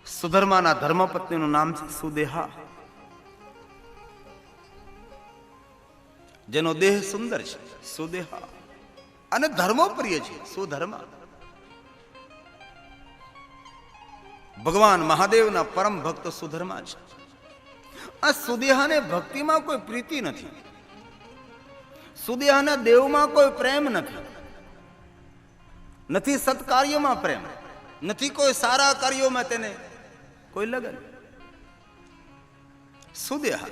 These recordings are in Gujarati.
સુધર્માના ધર્મપત્નીનું નામ છે સુદેહા, જેનો દેહ સુંદર છે, સુદેહા, અને ધર્મોપ્રિય છે, સુધર્મા. ભગવાન મહાદેવના પરમ ભક્ત સુધર્મા છે. આ સુદેહાને ભક્તિમાં કોઈ પ્રીતિ નથી, સુદેહાના દેવમાં કોઈ પ્રેમ નથી, નથી સત્કાર્યમાં પ્રેમ, નથી કોઈ સારા કાર્યોમાં તેને કોઈ લગન. સુદેહા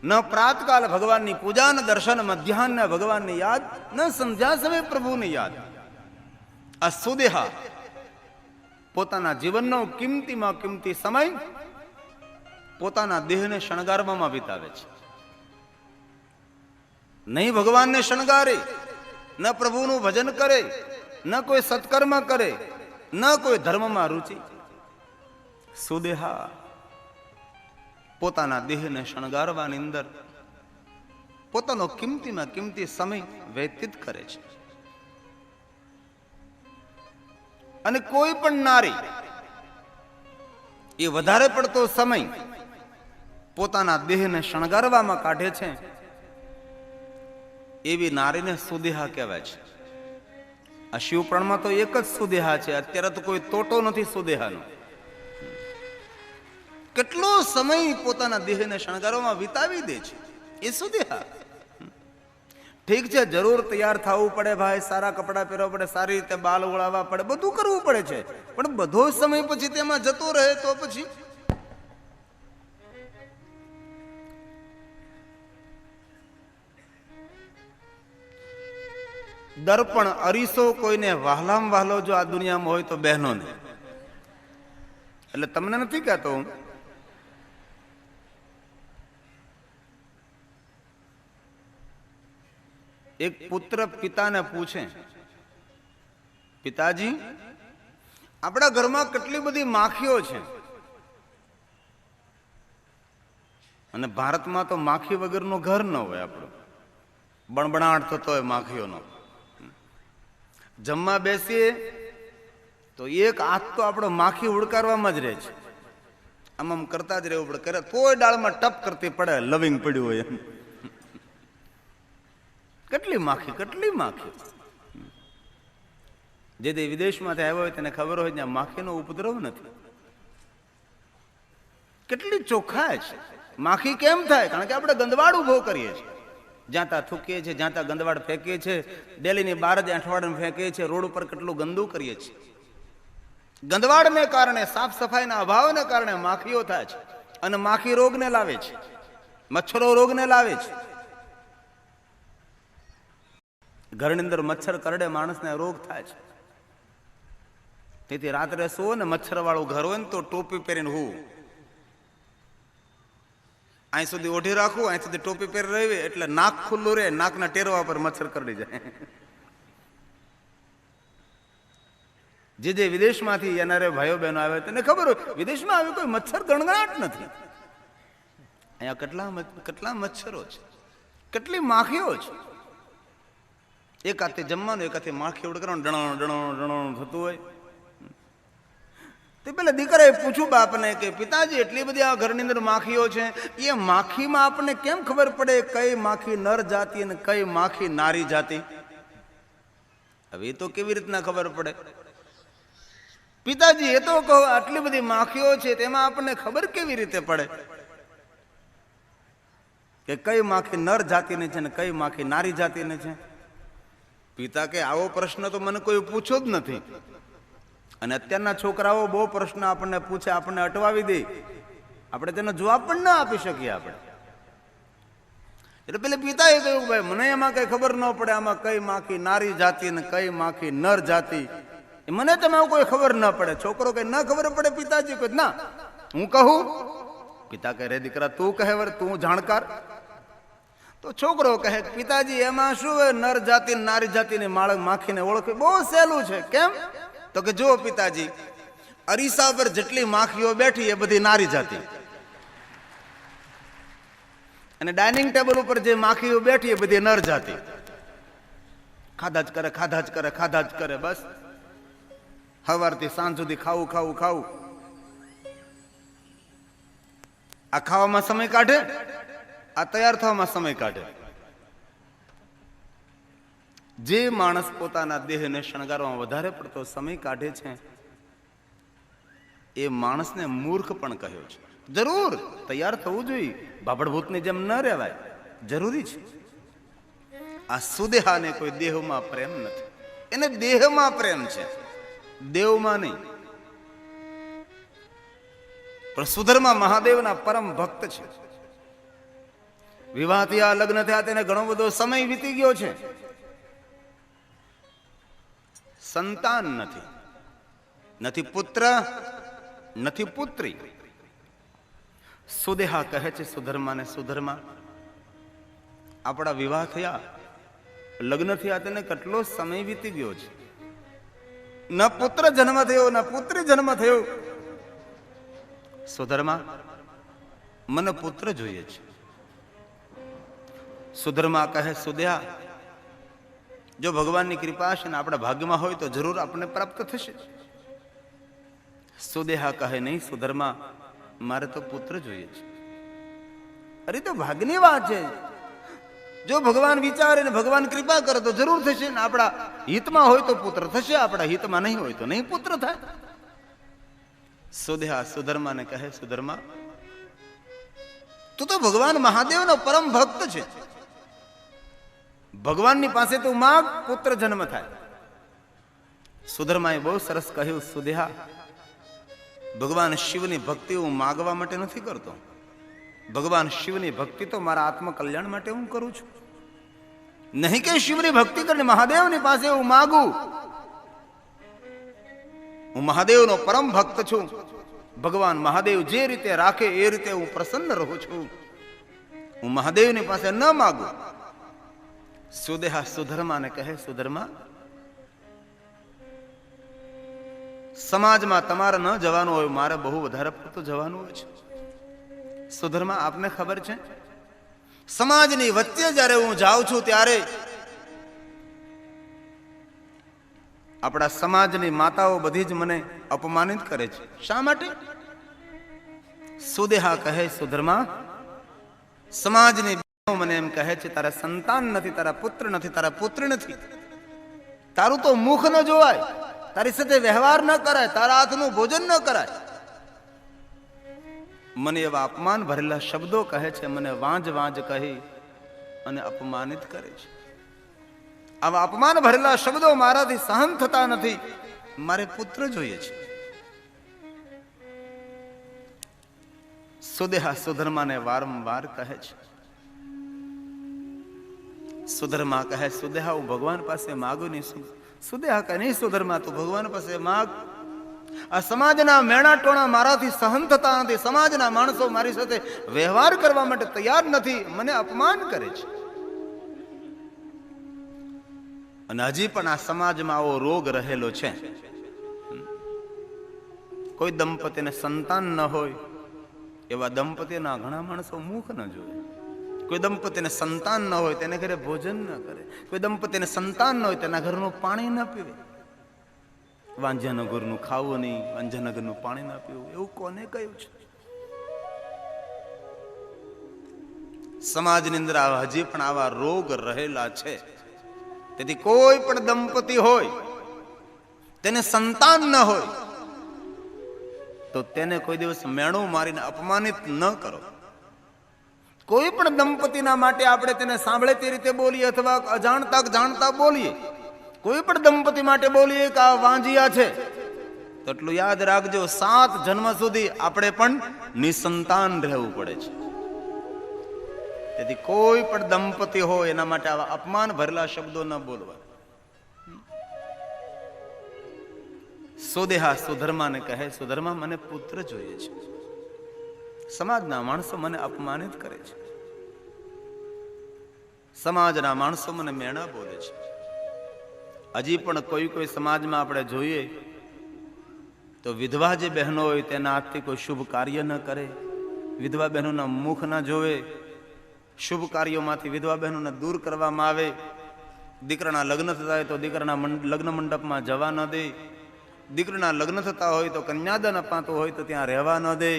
ન પ્રાતકાલ ભગવાનની પૂજા, ન દર્શન, મધ્યાહન ભગવાનની યાદ, ન સંધ્યા સમય પ્રભુની યાદ. આ સુદેહા પોતાના જીવનનો કિંમતીમાં કિંમતી સમય પોતાના દેહને શણગારવામાં વિતાવે છે. નહીં ભગવાનને શણગારે, ન પ્રભુનું ભજન કરે, ન કોઈ સત્કર્મ કરે, ન કોઈ ધર્મમાં રુચિ. સુદેહા પોતાના દેહને શણગારવાની અંદર પોતાનો કિંમતીમાં કિંમતી સમય વ્યતીત કરે છે. અને કોઈ પણ નારી એ વધારે પડતો સમય પોતાના દેહને શણગારવામાં કાઢે છે, એવી નારીને સુદેહા કહેવાય છે. આ શિવપુરાણમાં તો એક જ સુદેહા છે, અત્યારે તો કોઈ તોટો નથી સુદેહાનો. કેટલો સમય પોતાના દેહને શણગારવામાં વિતાવી દે છે એ સુદેહા. ઠીક છે, જરૂર તૈયાર થવું પડે ભાઈ, સારા કપડા પહેરવા પડે, સારી રીતે બાલ ઓળાવવા પડે, બધું કરવું પડે છે, પણ બધો સમય પછી તેમાં જતો રહે તો પછી દર્પણ અરીસો કોઈને વહાલામ વહાલો જો આ દુનિયામાં હોય તો બહેનોને. એટલે તમને નથી કહેતો હું, એક પુત્ર પિતાને પૂછે, પિતાજી આપણા ઘરમાં કેટલી બધી માખીઓ છે, અને ભારતમાં તો માખી વગરનું ઘર ન હોય આપણું, બણબણાટ થતો હોય માખીઓનો. જમવા બેસીએ તો એક હાથ તો આપણો માખી ઉડકારવામાં જ રહે છે, આમ આમ કરતા જ રહેવું પડે, કરે તોય ડાળમાં ટપ કરતી પડે, લવિંગ પડ્યું હોય એમ. કેટલી માખી, કેટલી માખી. જે તે વિદેશમાંથી આવ્યો હોય તેને ખબર હોય ત્યાં માખીનો ઉપદ્રવ નથી. કેટલી ચોખ્ખા છે. માખી કેમ થાય? કારણ કે આપણે ગંદવાડ ઉભો કરીએ છીએ, જ્યાં ત્યાં થૂકીએ છીએ, જ્યાં ત્યાં ગંદવાડ ફેંકીએ છીએ, ડેલીની 12 જ અઠવાડિયે ફેંકીએ છીએ, રોડ ઉપર કેટલું ગંદુ કરીએ છીએ. ગંદવાડને કારણે, સાફ સફાઈના અભાવને કારણે માખીઓ થાય છે, અને માખી રોગને લાવે છે, મચ્છરો રોગને લાવે છે. ઘરની અંદર મચ્છર કરડે માણસને રોગ થાય છે. તેથી રાત્રે સુવો ને મચ્છર વાળું ઘર હોય ને તો ટોપી પહેરીને હું અહીં સુધી ઓઢી રાખવું, અહીં સુધી ટોપી પહેરી રહી એટલે નાક ખુલ્લું રહે, નાકના ટેરવા પર મચ્છર કરડી જાય. જે વિદેશમાંથી એના ભાઈઓ બહેનો આવે તેને ખબર હોય વિદેશમાં આવી કોઈ મચ્છર ગણગણાટ નથી. અહીંયા કેટલા મચ્છરો છે, કેટલી માખીઓ છે. એક હાથે જમવાનું, એક હાથે માખી ઉડકવાનું, ડણો ડણો ડણો થતું હોય. તે પેલા દીકરાએ પૂછ્યું બાપને કે પિતાજી એટલી બધી આ ઘરની અંદર માખીઓ છે, એ માખીમાં આપણને કેમ ખબર પડે કઈ માખી નર જાતિ અને કઈ માખી નારી જાતિ? હવે એ તો કેવી રીતના ખબર પડે? પિતાજી એ તો કહો, આટલી બધી માખીઓ છે તેમાં આપણને ખબર કેવી રીતે પડે કે કઈ માખી નર જાતિની છે ને કઈ માખી નારી જાતિની છે? પિતા કે આવો પ્રશ્ન તો મને કોઈ પૂછ્યો જ નથી. અને અત્યારના છોકરાઓ બહુ પ્રશ્ન આપણને પૂછે, આપણને અટવાવી દે, આપણે તેનો જવાબ પણ ના આપી શકીએ આપણે. એટલે પેલે પિતાએ કહ્યું ભાઈ મને એમાં કઈ ખબર ન પડે, આમાં કઈ માખી નારી જાતિ ને કઈ માખી નર જાતિ, મને તેમાં કોઈ ખબર ન પડે. છોકરો કઈ ના ખબર પડે? પિતાજી કહે ના હું કહું. પિતા કહે રે દીકરા તું કહે, તું જાણકાર. તો છોકરો કહે પિતાજી એમાં શું હોય, નર જાતિ નારી જાતિની માખીને ઓળખવી બહુ સહેલું છે. કેમ? તો કે જો પિતાજી, અરીસા પર જેટલી માખીઓ બેઠી એ બધી નારી જાતિ, અને ડાઇનિંગ ટેબલ ઉપર જે માખીઓ બેઠી એ બધી નર જાતિ. ખાધા જ કરે, ખાધા જ કરે, ખાધા જ કરે, બસ સવારથી સાંજ સુધી ખાવું ખાવું ખાવું, આ ખાવામાં સમય કાઢે, આ તૈયાર થવામાં સમય કાઢે. જે માણસ પોતાના દેહને શણગારવામાં વધારે પડતો સમય કાઢે છે એ માણસને મૂર્ખ પણ કહ્યો છે. જરૂર તૈયાર થવું જોઈએ, બાબડભૂતની જેમ ન રહેવાય, જરૂરી છે. આ સુદેહાને કોઈ દેહમાં પ્રેમ નથી, એને દેહમાં પ્રેમ છે, દેવમાં નહીં. પણ સુધર્મા મહાદેવના પરમ ભક્ત છે. વિવાહ થયા, લગ્ન થયા, તેને ઘણો બધો સમય વીતી ગયો છે, સંતાન નથી, નથી પુત્ર નથી પુત્રી. સુદેહા કહે છે સુધર્માને, સુધર્મા આપણા વિવાહ થયા, લગ્ન થયા, તેને કેટલો સમય વીતી ગયો છે, ન પુત્ર જન્મ થયો ન પુત્રી જન્મ થયો. સુધર્મા મને પુત્ર જોઈએ છે. સુધર્મા કહે સુદેહા જો ભગવાનની કૃપા છે ને આપણા ભાગ્યમાં હોય તો જરૂર આપણને પ્રાપ્ત થશે. સુદેહા કહે નહીં સુધર્મા મારે તો પુત્ર જોઈએ છે. અરે તો ભાગ્યની વાત છે, જો ભગવાન વિચારે ને ભગવાન કૃપા કરે તો જરૂર થશે ને આપણા હિતમાં હોય તો પુત્ર થશે, આપણા હિતમાં નહીં હોય તો નહીં પુત્ર થાય. સુદેહા સુધર્માને કહે સુધર્મા તું તો ભગવાન મહાદેવનો પરમ ભક્ત છે, ભગવાનની પાસે તું માગ પુત્ર જન્મ થાય. સુધર્માએ બહુ સરસ કહ્યું સુદેહા ભગવાન શિવની ભક્તિ હું માગવા માટે નથી કરતો, ભગવાન શિવની ભક્તિ તો મારા આત્મકલ્યાણ માટે હું કરું છું. નહીં કે શિવની ભક્તિ કરીને મહાદેવની પાસે હું માગું. હું મહાદેવનો પરમ ભક્ત છું, ભગવાન મહાદેવ જે રીતે રાખે એ રીતે હું પ્રસન્ન રહું છું, હું મહાદેવની પાસે ન માગું. સુદેહા સુધર્માને કહે સુધર્મા સમાજમાં તમારે ન જવાનું હોય, મારે બહુ વધારે પડતું જવાનું હોય છે. સુધર્મા આપને ખબર છે સમાજની વચ્ચે જ્યારે હું જાઉં છું ત્યારે આપણા સમાજની માતાઓ બધી જ મને અપમાનિત કરે છે. શા માટે? સુદેહા કહે સુધર્મા સમાજની બહેનો મને એમ કહે છે તારા સંતાન નથી, તારા પુત્ર નથી, તારા પુત્રી નથી, તારું તો મુખ ન જોવાય, તારી સાથે વ્યવહાર ન કરાય, તારા હાથનું ભોજન ન કરાય. મને એવા અપમાન ભરેલા શબ્દો કહે છે, મને વાંજ વાંજ કહી અને અપમાનિત કરે છે. આવા અપમાન ભરેલા શબ્દો મારાથી સહન થતા નથી, મારે પુત્ર જોઈએ છે. સુદેહા સુધર્માને વારંવાર કહે છે. સુધર્મા કહે સુદેહા હું ભગવાન પાસે માગું નહીં. સુદેહા કહે નહીં સુધર્મા તું ભગવાન પાસે માગ. આ સમાજના મેણા ટોણા મારાથી સહન થતા નથી, સમાજના માણસો મારી સાથે વ્યવહાર કરવા માટે તૈયાર નથી, મને અપમાન કરે છે. અને હજી પણ આ સમાજમાં આવો રોગ રહેલો છે. કોઈ દંપતીને સંતાન ન હોય એવા દંપતીના ઘણા માણસો મુખ ન જોવે. કોઈ દંપતીને સંતાન ન હોય તેને ઘરે ભોજન ન કરે, કોઈ દંપતીને સંતાન ન હોય તેના ઘરનું પાણી ન પીવે. વાંઝાના ઘરનું ખાવું નહીં, વાંઝાના ઘરનું પાણી ન પીવું, એવું કોને કહ્યું છે? સમાજની અંદર હજી પણ આવા રોગ રહેલા છે. તેથી કોઈ પણ દંપતી હોય તેને સંતાન ન હોય તો તેને કોઈ દિવસ મેણું મારીને અપમાનિત ન કરો. કોઈ પણ દંપતીના માટે આપણે તેને સાંભળે તે રીતે બોલીએ અથવા અજાણતા જાણતા બોલીએ, કોઈ પણ દંપતી માટે બોલીએ કે આ વાંજિયા છે તો એટલું યાદ રાખજો 7 જન્મ સુધી આપણે પણ નિસંતાન રહેવું પડે છે. તેથી કોઈ પણ દંપતી હોય એના માટે આવા અપમાન ભરેલા શબ્દો ન બોલવા. સુદેહા સુધર્માને કહે સુધર્મા મને પુત્ર જોઈએ છે, સમાજના માણસો મને અપમાનિત કરે છે, સમાજના માણસો મને મેણા બોલે છે. હજી પણ કોઈ કોઈ સમાજમાં આપણે જોઈએ તો વિધવા જે બહેનો હોય તેના હાથથી કોઈ શુભ કાર્ય ન કરે, વિધવા બહેનોના મુખ ન જોવે, શુભ કાર્યોમાંથી વિધવા બહેનોને દૂર કરવામાં આવે. દીકરાના લગ્ન થતા હોય તો દીકરાના લગ્ન મંડપમાં જવા ન દે, દીકરીના લગ્ન થતા હોય તો કન્યાદાન અપાતું હોય તો ત્યાં રહેવા ન દે.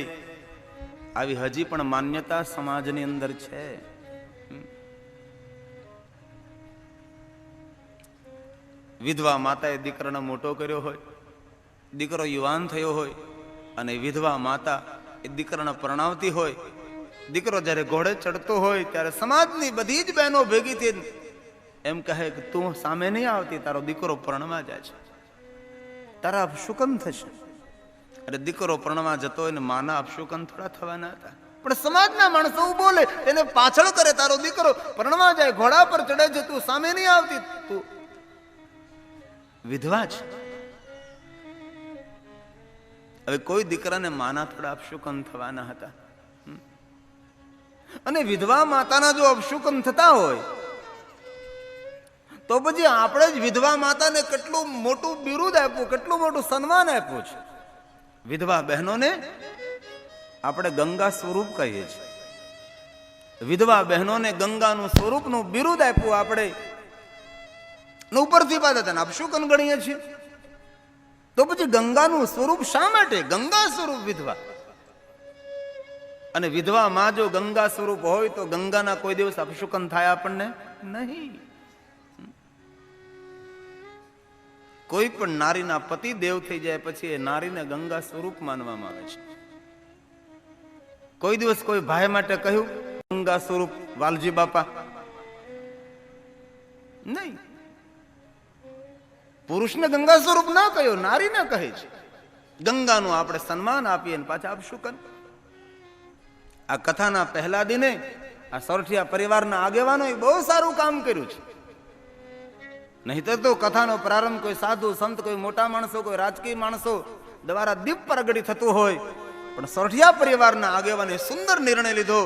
આવી હજી પણ માન્યતા સમાજની અંદર છે. વિધવા માતાએ દીકરાને મોટો કર્યો હોય, દીકરો યુવાન થયો હોય અને વિધવા માતા એ દીકરાને પરણાવતી હોય, દીકરો જ્યારે ઘોડે ચડતો હોય ત્યારે સમાજની બધી જ બહેનો ભેગી થઈ એમ કહે કે તું સામે નહીં આવતી, તારો દીકરો પરણવા જાય છે, તારા અપશુકન થશે. અરે દીકરો પરણવા જતો હોય ને માના અપશુકન થોડા થવાના હતા, પણ સમાજના માણસો બોલે એને પાછળ કરે, તારો દીકરો પરણવા જાય, ઘોડા પર ચડે છે, તું સામે નહીં આવતી, તું વિધવા છે. હવે કોઈ દીકરાને માના થોડા અપશુકન થવાના હતા. અને વિધવા માતાના જો અપશુકન થતા હોય તો પછી આપણે જ વિધવા માતાને કેટલું મોટું બિરુદ આપ્યું, કેટલું મોટું સન્માન આપ્યું છે. વિધવા બહેનોને આપણે ગંગા સ્વરૂપ કહીએ છીએ. વિધવા બહેનોને ગંગાનું સ્વરૂપનું બિરુદ આપ્યું આપણે, ઉપરથી પાછા તેને અપશુકન ગણીએ છીએ. તો પછી ગંગાનું સ્વરૂપ શા માટે? ગંગા સ્વરૂપ વિધવા. અને વિધવા માં જો ગંગા સ્વરૂપ હોય તો ગંગાના કોઈ દિવસ અપશુકન થાય આપણને નહીં. કોઈ પણ નારીના પતિ દેવ થઈ જાય પછી એ નારીને ગંગા સ્વરૂપ માનવામાં આવે છે. કોઈ દિવસ કોઈ ભાઈ માટે કહ્યું ગંગા સ્વરૂપ વાલજી બાપા? નહીં. પુરુષને ગંગા સ્વરૂપ ના કહ્યો, નારીને કહે છે. ગંગાનું આપણે સન્માન આપીએ ને પાછા અપશુકન. આ કથાના પહેલા દિને આ સોરઠિયા પરિવારના આગેવાનોએ બહુ સારું કામ કર્યું છે. નહીતર તો કથાનો પ્રારંભ કોઈ સાધુ સંત, કોઈ મોટા માણસો, કોઈ રાજકીય માણસો દ્વારા દીપ પ્રગટી થતું હોય, પણ સોરઠિયા પરિવારના આગેવાને સુંદર નિર્ણય લીધો.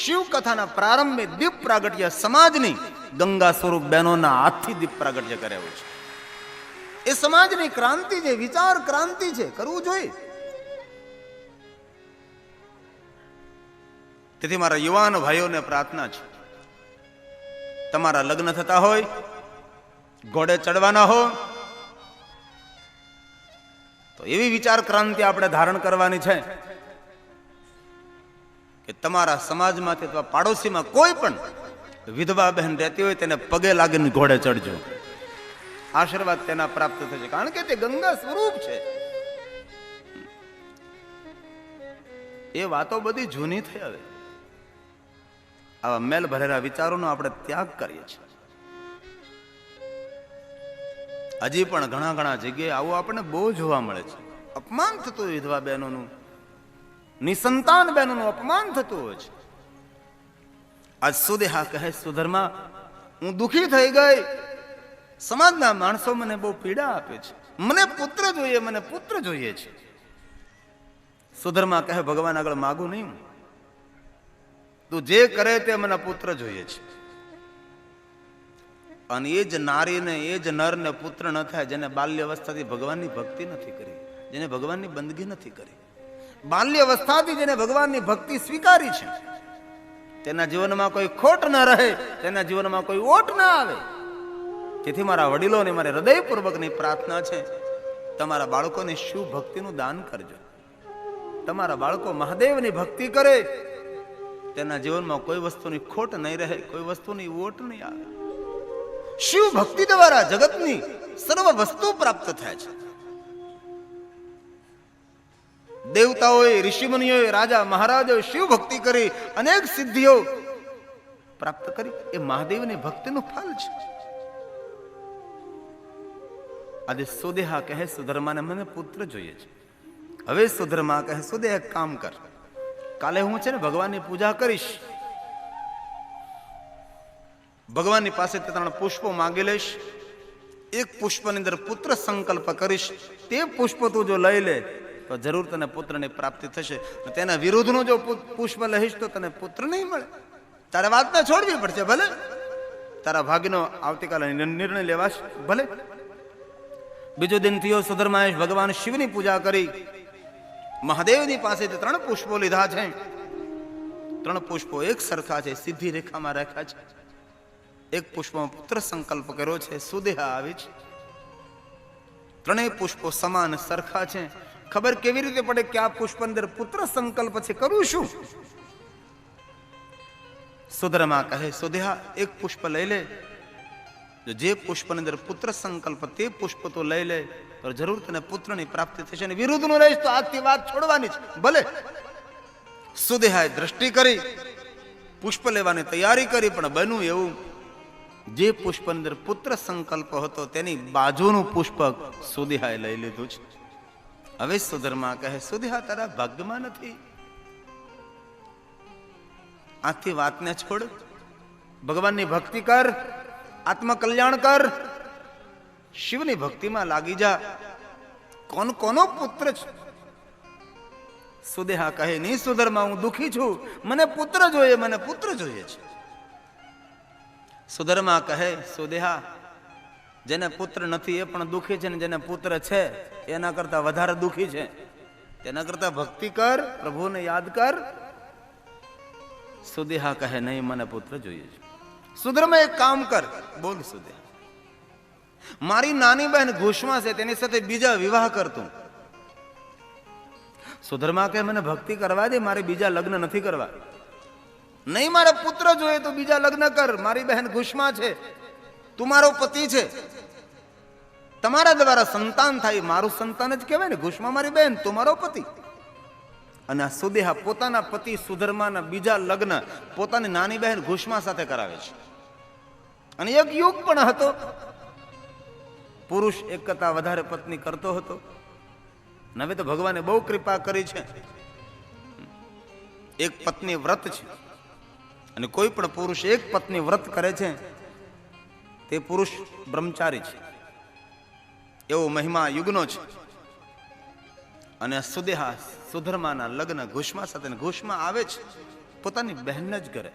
શિવ કથાના પ્રારંભે દીપ પ્રાગટ્ય સમાજની ગંગા સ્વરૂપ બહેનોના હાથથી દીપ પ્રાગટ્ય કરાવ્યું છે. એ સમાજની ક્રાંતિ છે, વિચાર ક્રાંતિ છે, કરવું જોઈએ. તેથી મારા યુવાન ભાઈઓને પ્રાર્થના છે, તમારા લગ્ન થતા હોય, ઘોડે ચડવાના હો, તો એવી વિચાર ક્રાંતિ આપણે ધારણ કરવાની છે કે તમારા સમાજમાંથી અથવા પાડોશીમાં કોઈ પણ વિધવા બહેન રહેતી હોય તેને પગે લાગીને ઘોડે ચડજો. આશીર્વાદ તેના પ્રાપ્ત થશે, કારણ કે તે ગંગા સ્વરૂપ છે. એ વાતો બધી જૂની થઈ. હવે આવા મેલ ભરેલા વિચારોનો આપણે ત્યાગ કરીએ છીએ. હજી પણ ઘણા ઘણા જગ્યાએ આવું આપણને બહુ જોવા મળે છે. અપમાન થતું હોય વિધવા બહેનોનું, નિસંતાન બહેનોનું અપમાન થતું હોય છે. આજ સુદેહા કહે સુધર્મા હું દુખી થઈ ગઈ, સમાજના માણસો મને બહુ પીડા આપે છે, મને પુત્ર જોઈએ, મને પુત્ર જોઈએ છે. સુધર્મા કહે ભગવાન આગળ માગું નહીં, તું જે કરે તે મને પુત્ર જોઈએ છે. અને એ જ નારીને, એ જ નરને પુત્ર ન થાય જેને બાલ્ય અવસ્થાથી ભગવાનની ભક્તિ નથી કરી, જેને ભગવાનની બંદગી નથી કરી. બાલ્ય અવસ્થાથી જેને ભગવાનની ભક્તિ સ્વીકારી છે તેના જીવનમાં કોઈ ખોટ ન રહે, તેના જીવનમાં કોઈ ઓટ ના આવે. તેથી મારા વડીલોને મારે હૃદયપૂર્વકની પ્રાર્થના છે, તમારા બાળકોને શિવ ભક્તિનું દાન કરજો. તમારા બાળકો મહાદેવની ભક્તિ કરે, તેના જીવનમાં કોઈ વસ્તુની ખોટ નહીં રહે, કોઈ વસ્તુની ઓટ નહીં આવે. શિવ ભક્તિ દ્વારા જગતની સર્વ વસ્તુ પ્રાપ્ત થાય છે. દેવતાઓએ, ઋષિમુનિઓએ, રાજા મહારાજોએ શિવ ભક્તિ કરી અનેક સિદ્ધિઓ પ્રાપ્ત કરી. એ મહાદેવની ભક્તિનું ફળ છે. આજે સુદેહા કહે સુધર્માને મને પુત્ર જોઈએ છે. હવે સુધર્મા કહે સુદેહ એક કામ કર, કાલે હું છે ને ભગવાનની પૂજા કરીશ, ભગવાનની પાસે 3 પુષ્પો માંગી લઈશ, એક પુષ્પની અંદર પુત્ર સંકલ્પ કરીશ, તે પુષ્પ તું જો લઈ લે તો જરૂર તને પુત્રની પ્રાપ્તિ થશે. તેના વિરુદ્ધનું જો પુષ્પ લઈશ તો તને પુત્ર નહીં મળે. તારે વાતને છોડવી પડશે, ભલે તારા ભાગ્યનો આવતીકાલે નિર્ણય લેવાશે, ભલે. બીજો દિન થયો, સુધર્માએ ભગવાન શિવની પૂજા કરી, મહાદેવની પાસેથી 3 પુષ્પો લીધા છે. 3 પુષ્પો એક સરખા છે, સીધી રેખામાં રાખ્યા છે. એક પુષ્પમાં પુત્ર સંકલ્પ કર્યો છે. સુદેહા આવી છે. 3 પુષ્પો સમાન સરખા છે ખબર કેવી રીતે પડે કે આ પુષ્પ અંદર પુત્ર સંકલ્પ છે, કરું શું? સુધર્મા કહે, સુધ્યા એક પુષ્પ લઈ લે, જે પુષ્પ અંદર પુત્ર સંકલ્પ તે પુષ્પ તો લઈ લે તો જરૂર તને પુત્રની પ્રાપ્તિ થશે, અને વિરુદ્ધ નું રહીશ તો આજથી વાત છોડવાની છે. ભલે. સુદેહાએ દ્રષ્ટિ કરી, પુષ્પ લેવાની તૈયારી કરી, પણ બન્યું એવું, જે પુષ્પ અંદર પુત્ર સંકલ્પ હતો તેની બાજુનું પુષ્પ સુદેહાએ લઈ લીધું છે. હવે સુધર્મા કહે, સુદેહા તારા ભાગ્યમાં નથી, આથી વાતને છોડ, ભગવાનની ભક્તિ કર, આત્મકલ્યાણ કર, શિવની ભક્તિમાં લાગી જા. કોનો પુત્ર છે? સુદેહા કહે, નહીં સુધર્મા, હું દુખી છું, મને પુત્ર જોઈએ, મને પુત્ર જોઈએ છે. સુધર્મા કહે, સુદેહા જેને પુત્ર નથી એ પણ દુખી છે, ને જેને પુત્ર છે એના કરતા વધારે દુખી છે. તેના કરતા ભક્તિ કર, પ્રભુને યાદ કર. સુદેહા કહે, નહીં, મને પુત્ર જોઈએ છે. સુધર્મા એક કામ કર. બોલ સુદેહા. મારી નાની બહેન ઘુષ્મા છે, તેની સાથે બીજા વિવાહ કરતું. સુધર્મા કહે, મને ભક્તિ કરવા દે, મારે બીજા લગ્ન નથી કરવા. નહીં, મારે પુત્ર જોઈએ તો બીજા લગ્ન કર. મારી બહેન ઘુષ્મા છે, તું મારો પતિ છે, તમારા દ્વારા સંતાન થાય, મારું સંતાન જ કહેવાય ને. ઘુષ્મા મારી બહેન, તું મારો પતિ. અને આ સુદેહા પોતાના પતિ સુધર્માના બીજા લગ્ન પોતાની નાની બહેન ઘુષ્મા સાથે કરાવે છે. અને એક યુગ પણ હતો, પુરુષ એક કરતા વધારે પત્ની કરતો હતો. હવે તો ભગવાને બહુ કૃપા કરી છે, એક પત્ની વ્રત છે. અને કોઈ પણ પુરુષ એક પત્ની વ્રત કરે છે તે પુરુષ બ્રહ્મચારી છે, એવો મહિમા યુગનો છે. અને સુદેહા સુધર્માના લગ્ન ઘુષ્મા સાથે, ઘુષ્મા આવે છે પોતાની બહેન જ ઘરે.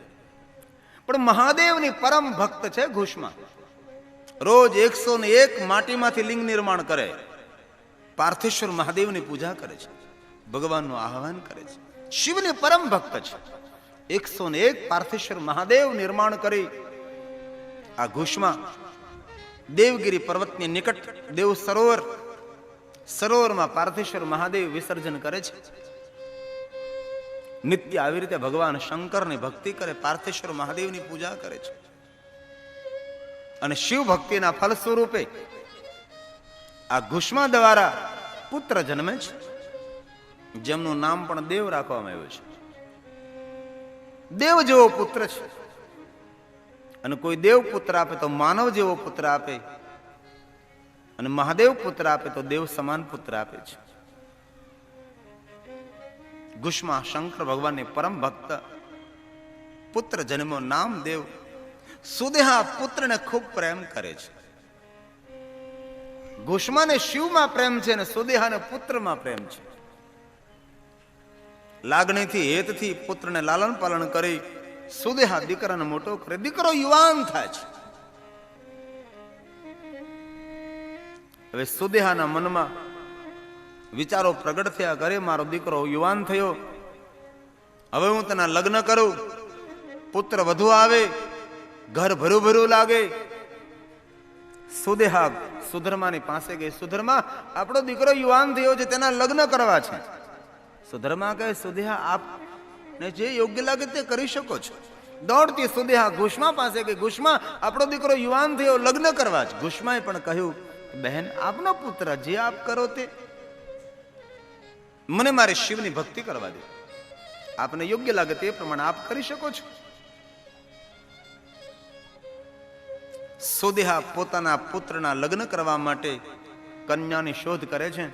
પણ મહાદેવની પરમ ભક્ત છે ઘુષ્મા. રોજ 101 માટીમાંથી લિંગ નિર્માણ કરે, પાર્થેશ્વર મહાદેવની પૂજા કરે છે, ભગવાનનું આહ્વાન કરે છે. શિવની પરમ ભક્ત છે. 101 પાર્થેશ્વર મહાદેવ નિર્માણ કરી આ ઘુષ્મા દેવગીરી પર્વતની નિકટ દેવ સરોવરમાં પાર્થેશ્વર મહાદેવ વિસર્જન કરે છે. નિત્ય આવી રીતે ભગવાન શંકરની ભક્તિ કરે, પાર્થેશ્વર મહાદેવની પૂજા કરે છે. અને શિવ ભક્તિના ફલ સ્વરૂપે આ ઘુષ્મા દ્વારા પુત્ર જન્મે છે, જેમનું નામ પણ દેવ રાખવામાં આવ્યું છે. દેવ જેવો પુત્ર છે. અને કોઈ દેવ પુત્ર આપે તો માનવ જેવો પુત્ર આપે, અને મહાદેવ પુત્ર આપે તો દેવ સમાન પુત્ર આપે છે. ઘુષ્મા શંકર ભગવાનની પરમ ભક્ત, પુત્ર જન્મો, નામ દેવ. સુદેહા પુત્રને ખૂબ પ્રેમ કરે છે. ઘુષ્માને શિવમાં પ્રેમ છે અને સુદેહાને પુત્રમાં પ્રેમ છે. લાગણીથી, હેતથી પુત્રને લાલન પાલન કરી સુદેહા દીકરાને મોટો કરે. દીકરો યુવાન થાય છે. હવે સુદેહાના મનમાં વિચારો પ્રગટ થયા, કરે મારો દીકરો યુવાન થયો, હવે હું તેના લગ્ન કરું, પુત્ર વધુ આવે, ઘર ભરું ભરું લાગે. સુદેહા સુધર્માની પાસે ગઈ. સુધર્મા, આપણો દીકરો યુવાન થયો છે, તેના લગ્ન કરવા છે. સુધર્મા કહે, સુદેહા આપને જે યોગ્ય લાગે તે કરી શકો છો. દોડતી સુદેહા ઘુષ્મા પાસે ગઈ. ઘુષ્મા, આપણો દીકરો યુવાન થયો, લગ્ન કરવા છે. ઘુષ્માએ પણ કહ્યું, બહેન, આપનો પુત્ર જે આપ કરો તે, મને મારી શિવની ભક્તિ કરવા દે, આપને યોગ્ય લાગે તે પ્રમાણે આપ કરી શકો છો. સુદેહા પોતાના પુત્રના લગ્ન કરવા માટે કન્યાની શોધ કરે છે.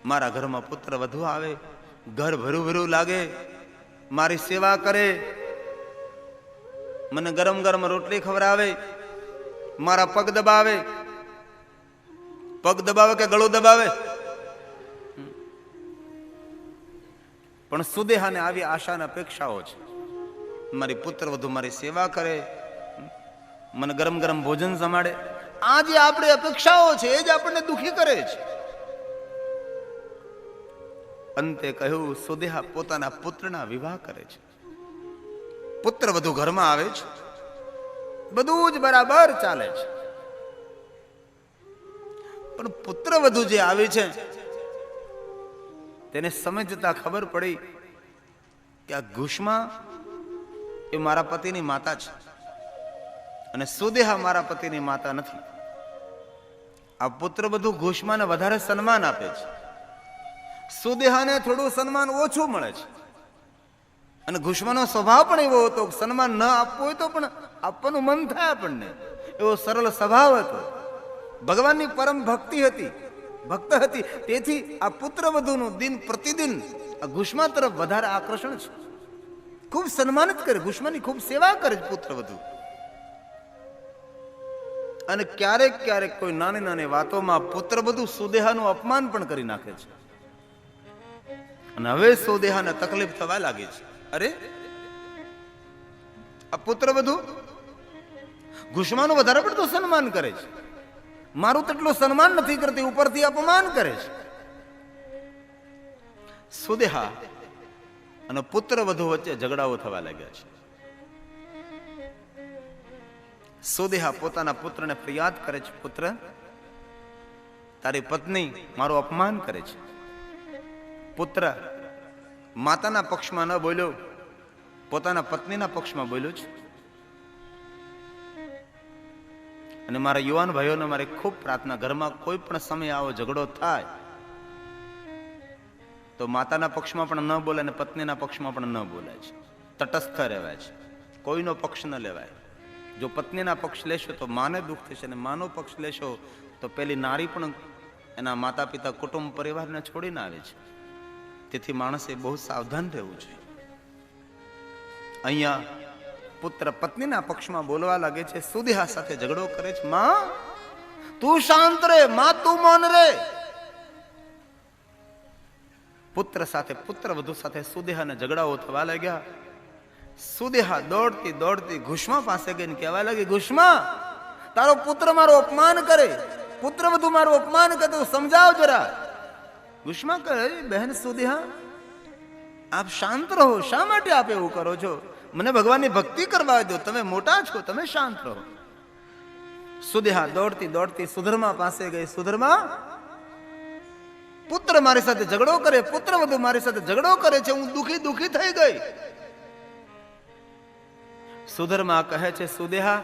મારા ઘરમાં પુત્ર વધુ આવે, ઘર ભરું ભરું લાગે, મારી સેવા કરે, મને ગરમ ગરમ રોટલી ખવડાવે, મારા પગ દબાવે. પગ દબાવે કે ગળું દબાવે? પણ સુદેહાને આવી આશા અને અપેક્ષાઓ છે. મારી પુત્ર વધુ મારી સેવા કરે, મને ગરમ ગરમ ભોજન જમાડે. આ જે આપણી અપેક્ષાઓ છે એ જ આપણને દુખી કરે છે. અંતે કહ્યું, સુદેહા પોતાના પુત્રના વિવાહ કરે છે. પુત્ર વધુ ઘરમાં આવે છે, બધું જ બરાબર ચાલે છે. પણ પુત્ર વધુ જે આવી છે તેને સમજતા ખબર પડી કે આ ઘુષ્મા એ મારા પતિની માતા છે અને સુદેહા મારા પતિની માતા નથી. આ પુત્ર બધું ઘુષ્માને વધારે સન્માન આપે છે, સુદેહાને થોડું સન્માન ઓછું મળે છે. અને ઘુષ્માનો સ્વભાવ પણ એવો હતો કે સન્માન ન આપવું હોય તો પણ આપવાનું મન થાય આપણને, એવો સરળ સ્વભાવ હતો. ભગવાનની પરમ ભક્તિ હતી, ભક્ત હતી. તેથી આ પુત્ર વધુનું દિન પ્રતિદિન આ ઘુષ્મા તરફ વધારે આકર્ષણ છે. ખૂબ સન્માનિત કરે, ઘુષ્માની ખૂબ સેવા કરે પુત્ર વધુ. અને ક્યારેક ક્યારેક કોઈ નાની નાની વાતોમાં પુત્ર બધું સુદેહાનું અપમાન પણ કરી નાખે છે. અને હવે સુદેહાને તકલીફ થવા લાગી છે. અરે આ પુત્ર બધું ઘુષ્માનું વધારે પડતું સન્માન કરે છે, મારું તેટલું સન્માન નથી કરતી, ઉપરથી અપમાન કરે છે. સુદેહા અને પુત્ર વધુ વચ્ચે ઝઘડાઓ થવા લાગ્યા છે. સુદેહા પોતાના પુત્રને ફરિયાદ કરે છે, પુત્ર તારી પત્ની મારું અપમાન કરે છે. પુત્ર માતાના પક્ષમાં ન બોલ્યો, પોતાના પત્નીના પક્ષમાં બોલ્યો છે. અને મારા યુવાન ભાઈઓને મારી ખૂબ પ્રાર્થના, ઘરમાં કોઈ પણ સમય આવો ઝઘડો થાય તો માતાના પક્ષમાં પણ ન બોલાય અને પત્નીના પક્ષમાં પણ ન બોલાય છે. તટસ્થ રહેવાય છે, કોઈનો પક્ષ ન લેવાય. જો પત્નીના પક્ષ લેશો તો માને દુઃખ થશે, અને માનો પક્ષ લેશો તો પેલી નારી પણ એના માતા પિતા કુટુંબ પરિવારને છોડીને આવે છે. તેથી માણસે બહુ સાવધાન રહેવું જોઈએ. અહીંયા પુત્ર પત્નીના પક્ષમાં બોલવા લાગે છે, સુદેહા સાથે ઝઘડો કરે છે. માં તું શાંત રે, માં તું મૌન રે. પુત્ર સાથે, પુત્ર વધુ સાથે સુદેહાને ઝઘડાઓ થવા લાગ્યા. સુદેહા દોડતી દોડતી ઘુષ્મા પાસે ગઈને કહેવા લાગી, ઘુષ્મા તારો પુત્ર મારું અપમાન કરે, પુત્ર વધુ મારું અપમાન કરે, તું સમજાવ જરા. ઘુષ્મા કહે, બહેન સુદેહા આપ શાંત રહો, શા માટે આપ એવું કરો છો? મને ભગવાનની ભક્તિ કરવા દો, તમે મોટા છો, તમે શાંત રહો. સુદેહા દોડતી દોડતી સુધર્મા પાસે ગઈ. સુધર્મા પુત્ર મારી સાથે ઝઘડો કરે, પુત્ર વધુ મારી સાથે ઝઘડો કરે છે, હું દુખી દુખી થઈ ગઈ. સુધર્મા કહે છે, સુદેહા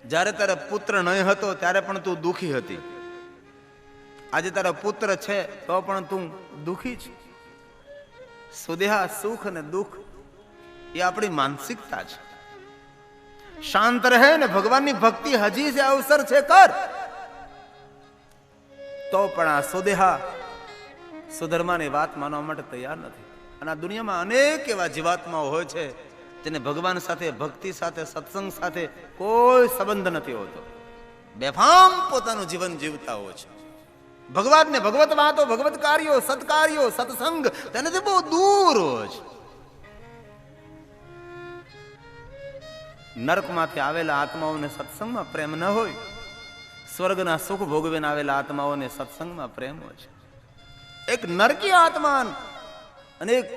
જ્યારે તારો પુત્ર નહીં હતો ત્યારે પણ તું દુખી હતી, આજે તારો પુત્ર છે તો પણ તું દુખી છે. સુદેહા સુખ અને દુઃખ એ આપણી માનસિકતા છે. શાંત રહે ને ભગવાનની ભક્તિ હજી જે અવસર છે કર. તો પણ આ સુદેહા સુધર્માની વાત માનવા માટે તૈયાર નથી. અને આ દુનિયામાં અનેક એવા જીવાત્માઓ હોય છે જેને ભગવાન સાથે, ભક્તિ સાથે, સત્સંગ સાથે કોઈ સંબંધ નથી હોતો. બેફામ પોતાનું જીવન જીવતા હોય છે. ભગવાનને, ભગવત વાતો, ભગવત કાર્યો, સત્કાર્યો, સત્સંગ તેનાથી બહુ દૂર હોય છે. નરકમાંથી આવેલા આત્માઓને સત્સંગમાં પ્રેમ ન હોય, સ્વર્ગના સુખ ભોગવીને આવેલા આત્માઓને સત્સંગમાં પ્રેમ હોય છે. એક નરકીય આત્મા અને એક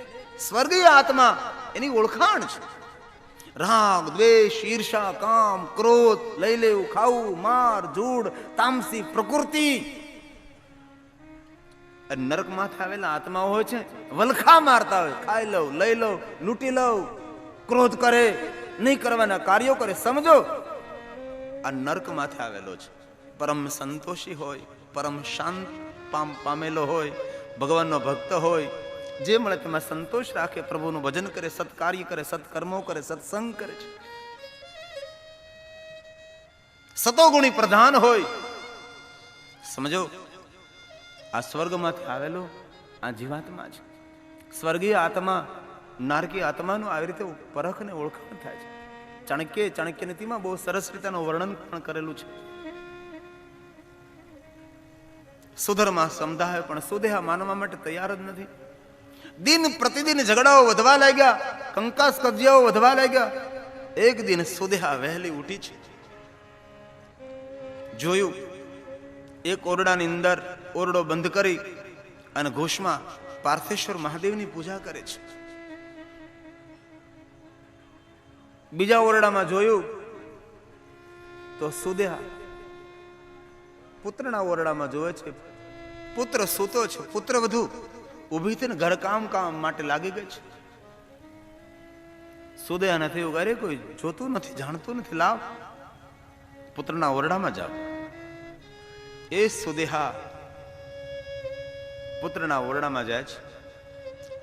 સ્વર્ગીય આત્મા એની ઓળખાણ છે. રાગ, દ્વેષ, ઈર્ષા, કામ, ક્રોધ, લઈ લેવું, ખાવું, માર, ઝૂડ, તામસી પ્રકૃતિ. નરકમાંથી આવેલા આત્માઓ હોય છે, વલખા મારતા હોય, ખાઈ લઉં, લઈ લઉં, લૂંટી લઉં, ક્રોધ કરે, નહીં કરવાના કાર્યો કરે. સમજો આ નર્કમાંથી આવેલો છે. પરમ સંતોષી હોય, પરમ શાંત પામેલો હોય, ભગવાનનો ભક્ત હોય, જે મળે તેમાં સંતોષ રાખે, પ્રભુનું ભજન કરે, સત્કાર્ય કરે, સત્કર્મો કરે, સત્સંગ કરે છે. સતોગુણી પ્રધાન હોય. સમજો આ સ્વર્ગમાંથી આવેલો આ જીવાત્મા છે. સ્વર્ગીય આત્મા નારકીય આત્માનું આવી રીતે પરખ ને ઓળખાણ થાય છે. ચાણક્ય નીતિમાં બહુ સરસ રીતેનું વર્ણન પણ કરેલું છે. સુધર્મા સમજાય પણ સુદેહા માનવા માટે તૈયાર જ નથી. દિન પ્રતિદિન ઝઘડાઓ વધવા લાગ્યા, કંકાસ કજિયાઓ વધવા લાગ્યા. એક દિન સુદેહા વહેલી ઉઠી છે. જોયું એક ઓરડાની અંદર ઓરડો બંધ કરી અને ઘોષમાં પાર્થેશ્વર મહાદેવની પૂજા કરે છે. બીજા ઓરડામાં જોયું તો સુદેહા પુત્રના ઓરડામાં જોવે છે પુત્ર સૂતો છે, પુત્ર વધુ ઊભી થઈને ઘરકામ માટે લાગી ગઈ છે. સુદેહા નથી એવું, અરે કોઈ જોતું નથી, જાણતું નથી, લાવ પુત્રના ઓરડામાં જાઓ. એ સુદેહા પુત્રના ઓરડામાં જાય છે.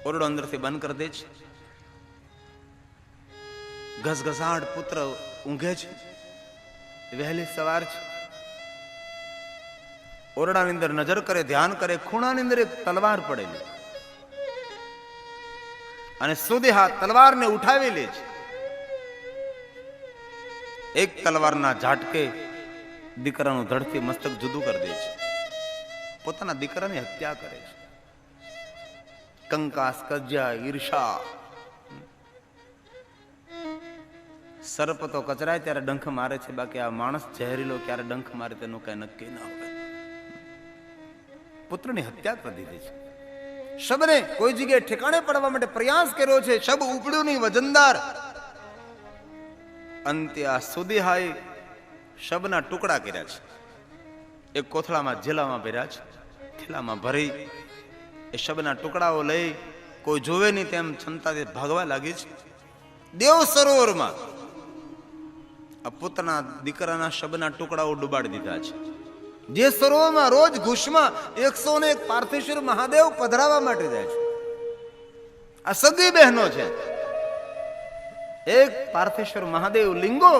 ઓરડો અંદરથી બંધ કરી દે છે. ઘસઘસાટ પુત્ર ઊંઘે છે. વહેલી સવાર છે. ઓરડાની અંદર નજર કરે, ધ્યાન કરે, ખૂણાની અંદર એક તલવાર પડેલી અને સુદેહા તલવારને ઉઠાવી લે છે. એક તલવારના ઝાટકે દીકરાનું ધડથી મસ્તક જુદું કરી દે છે. પોતાના દીકરાની હત્યા કરે છે. કંકાસ, કજ્જા, ઈર્ષા. સર્પ તો કચરાય ત્યારે ડંખ મારે છે, બાકી આ માણસ ઝેરીલો ક્યારે ડંખ મારે તેનું કઈ નક્કી ના હોય. પુત્રની હત્યા કરી દીધી છે. શબને કોઈ જગ્યાએ ઠેકાણે પડવા માટે પ્રયાસ કર્યો છે. શબ ઉપડ્યું નહીં, વજનદાર. અંતે આ સુદેહાએ શબના ટુકડા કર્યા છે. એક કોથળામાં જેલામાં ભર્યા છે. થેલામાં ભરી એ શબના ટુકડાઓ લઈ કોઈ જોવે નહીં તેમ છંતાથી ભાગવા લાગી છે. દેવ સરોવરમાં આ પોતાના દીકરાના શબના ટુકડાઓ ડુબાડી દીધા છે. જે સરોવરમાં રોજ ઘુષમાં 101 પાર્થેશ્વર મહાદેવ પધરાવા માટે જાય છે. આ સગી બહેનો છે. એક પાર્થેશ્વર મહાદેવ લિંગો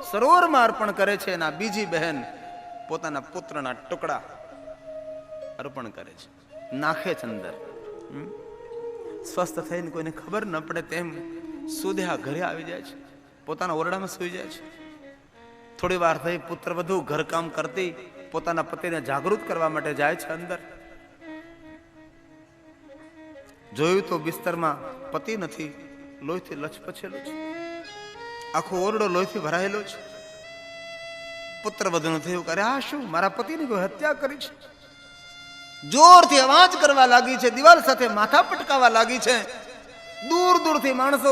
સરોવરમાં અર્પણ કરે છે અને બીજી બહેન પોતાના પુત્રના ટુકડા અર્પણ કરે છે, નાખે છે અંદર. સ્વસ્થ થઈને કોઈને ખબર ન પડે તેમ સુદેહા ઘરે આવી જાય છે. પોતાના ઓરડામાં સૂઈ જાય છે. થોડી વાર થઈ પુત્ર વધુ ઘરકામ કરતી પોતાના પતિને જાગૃત કરવા માટે જાય છે અંદર. જોયું તો બિસ્તરમાં પતિ નથી, લોહીથી લચપચેલો છે. આખો ઓરડો લોહીથી ભરાયેલો છે. પુત્ર વધુનું થયું કરે આ શું, મારા પતિની કોઈ હત્યા કરી છે. જોરથી અવાજ કરવા લાગી છે, દિવાલ સાથે માથા પટકાવા લાગી છે. દૂર દૂરથી માણસો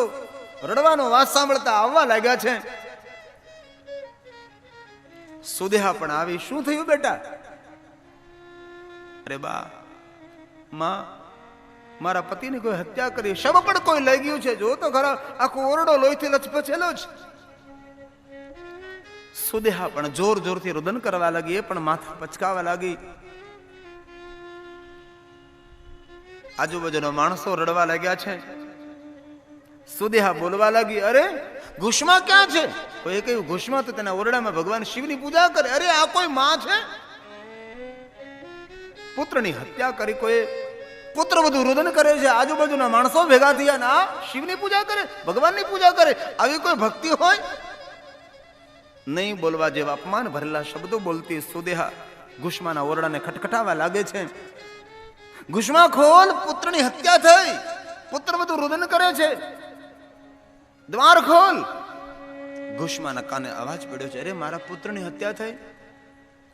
રડવાનો વાસ સાંભળતા આવવા લાગ્યા છે. સુદેહા પણ આવી. શું થયું બેટા? અરે બા, માં, મારા પતિની કોઈ હત્યા કરી, શબ પણ કોઈ લઈ ગયું છે. જો તો ખરા, આખો ઓરડો લોહીથી લચપચેલો છે. સુદેહા પણ જોર જોરથી રુદન કરવા લાગી. એ પણ માથા પચકાવા લાગી. આજુબાજુના માણસો રડવા લાગ્યા છે. સુદેહા બોલવા લાગી, અરે ઘુષ્મા ક્યાં છે? કોઈ કહ્યું ઘુષ્મા તો તેના ઓરડામાં ભગવાન શિવની પૂજા કરે. અરે આ કોઈ માં છે? પુત્રની હત્યા કરી કોઈ પુત્ર બધું રુદન કરે છે. આજુબાજુના માણસો ભેગા થયા ને આ શિવની પૂજા કરે, ભગવાનની પૂજા કરે. આવી કોઈ ભક્તિ હોય? નહીં બોલવા જેવા અપમાન ભરેલા શબ્દો બોલતી સુદેહા ઘુષ્માના ઓરડાને ખટખટાવા લાગે છે. ઘુષ્મા ખોલ, પુત્રની હત્યા થઈ. પુત્ર બધું રુદન કરે છે, દ્વાર ખોલ. ઘુષ્માના કાને અવાજ પડ્યો છે, અરે મારા પુત્રની હત્યા થઈ.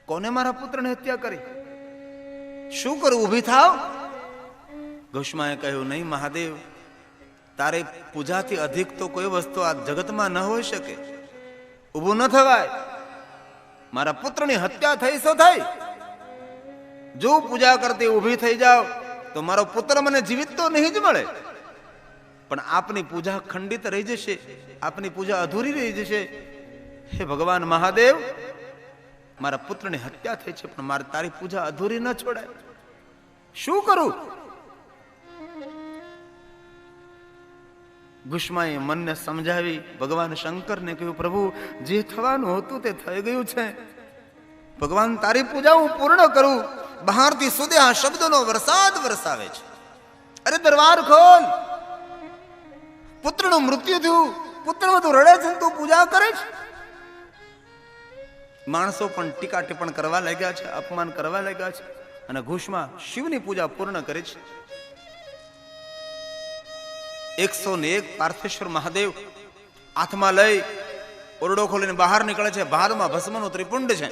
કોને મારા પુત્રની હત્યા કરી? શું કરું? ઊભી થાવ. ઘુષ્માએ કહ્યું, નહીં મહાદેવ, તારે પૂજાથી અધિક તો કોઈ વસ્તુ આ જગતમાં ન હોઈ શકે. ઊભું ન થવાય. મારા પુત્રની હત્યા થઈ સો થઈ. જો પૂજા કરતી ઊભી થઈ જાવ તો મારો પુત્ર મને જીવિત તો નહીં જ મળે, પણ આપની પૂજા ખંડિત રહી જશે, આપની પૂજા અધૂરી રહી જશે. હે ભગવાન મહાદેવ, મારા પુત્રની હત્યા થઈ છે, પણ મારે તારી પૂજા અધૂરી ન છોડાય. શું કરું? ઘુષ્માએ મનને સમજાવી ભગવાન શંકરને કહ્યું, પ્રભુ, જે થવાનું હતું તે થઈ ગયું છે. ભગવાન, તારી પૂજા હું પૂર્ણ કરું. બહારથી સુદેહા શબ્દનો વરસાદ વરસાવે છે. અરે દરવાર ખોલ. પુત્રનું મૃત્યુ થયું, પુત્ર બધું રડે છે, તું પૂજા કરે છે. માણસો પણ ટીકા ટિપ્પણ કરવા લાગ્યા છે, અપમાન કરવા લાગ્યા છે, અને ઘુષ્મા શિવની પૂજા પૂર્ણ કરે છે. 101 પાર્થેશ્વર મહાદેવ હાથમાં લઈ ઓરડો ખોલીને બહાર નીકળે છે. ભારમાં ભસ્મનું ત્રિપુંડ છે,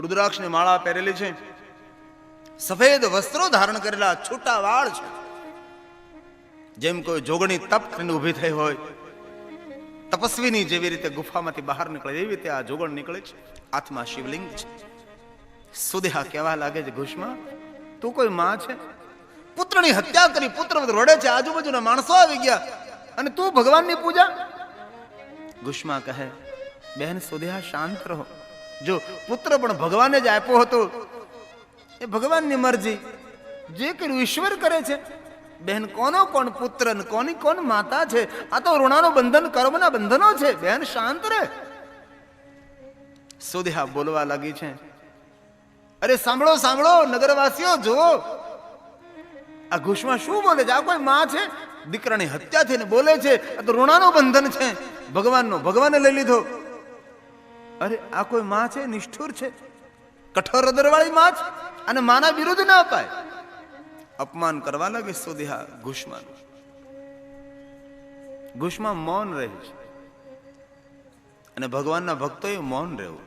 રુદ્રાક્ષની માળા પહેરેલી છે, સફેદ વસ્ત્રો ધારણ કરેલા, છૂટા વાળ છે. જેમ કોઈ જોગણી તપ કરીને ઊભી થઈ હોય, તપસ્વીની જેવી રીતે ગુફામાંથી બહાર નીકળે એવી રીતે આ જોગણ નીકળે છે. હાથમાં શિવલિંગ છે. સુદેહા કહેવા લાગે છે, ઘુષ્મા તું કોઈ માં છે? પુત્રની હત્યા કરી, પુત્ર રડે છે, આજુબાજુના માણસો આવી ગયા અને તું ભગવાનની પૂજા? ઘુષ્મા કહે, બહેન સુદેહા શાંત રહો. જો પુત્ર પણ ભગવાને જ આપ્યો હતો, એ ભગવાનની મરજી, જે કર્યું ઈશ્વર કરે છે. બહેન કોનો કોણ પુત્ર ને કોની કોણ માતા છે? આ તો ઋણાનું બંધન, કર્મના બંધનો છે. બહેન શાંત રહે. સુદેહા બોલવા લાગી છે, અરે સાંભળો સાંભળો નગરવાસીઓ, જુઓ આ ઘુષ્મા શું બોલે છે? આ કોઈ માં છે? દીકરાની હત્યા થઈને બોલે છે, આ તો ઋણાનું બંધન છે, ભગવાનનો ભગવાને લઈ લીધો. અરે આ કોઈ માં છે? નિષ્ઠુર છે, કઠોર હૃદયવાળી માં છે, અને માના વિરુદ્ધ ના અપાય. અપમાન કરવા લાગે સુદેહા ઘુષ્માનું. ઘુષ્મા મૌન રહે છે, અને ભગવાનના ભક્તોએ મૌન રહેવું.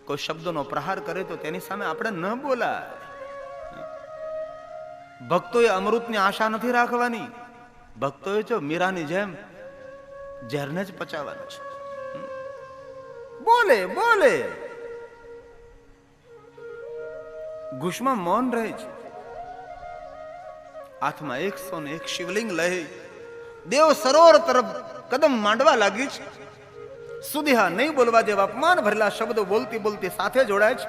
કોઈ શબ્દોનો પ્રહાર કરે તો તેની સામે આપણે ન બોલાય. ભક્તોએ અમૃતની આશા નથી રાખવાની. ભક્તોએ જો મીરાની જેમ ઝેરને જ પચાવવાનું છે. બોલે બોલે. ઘુષ્મા મૌન રહે છે. હાથમાં 101 શિવલિંગ લઈ દેવ સરોવર તરફ કદમ માંડવા લાગી છે. સુદેહા નહીં બોલવા જેવા અપમાન ભરેલા શબ્દો બોલતી બોલતી સાથે જોડાય છે.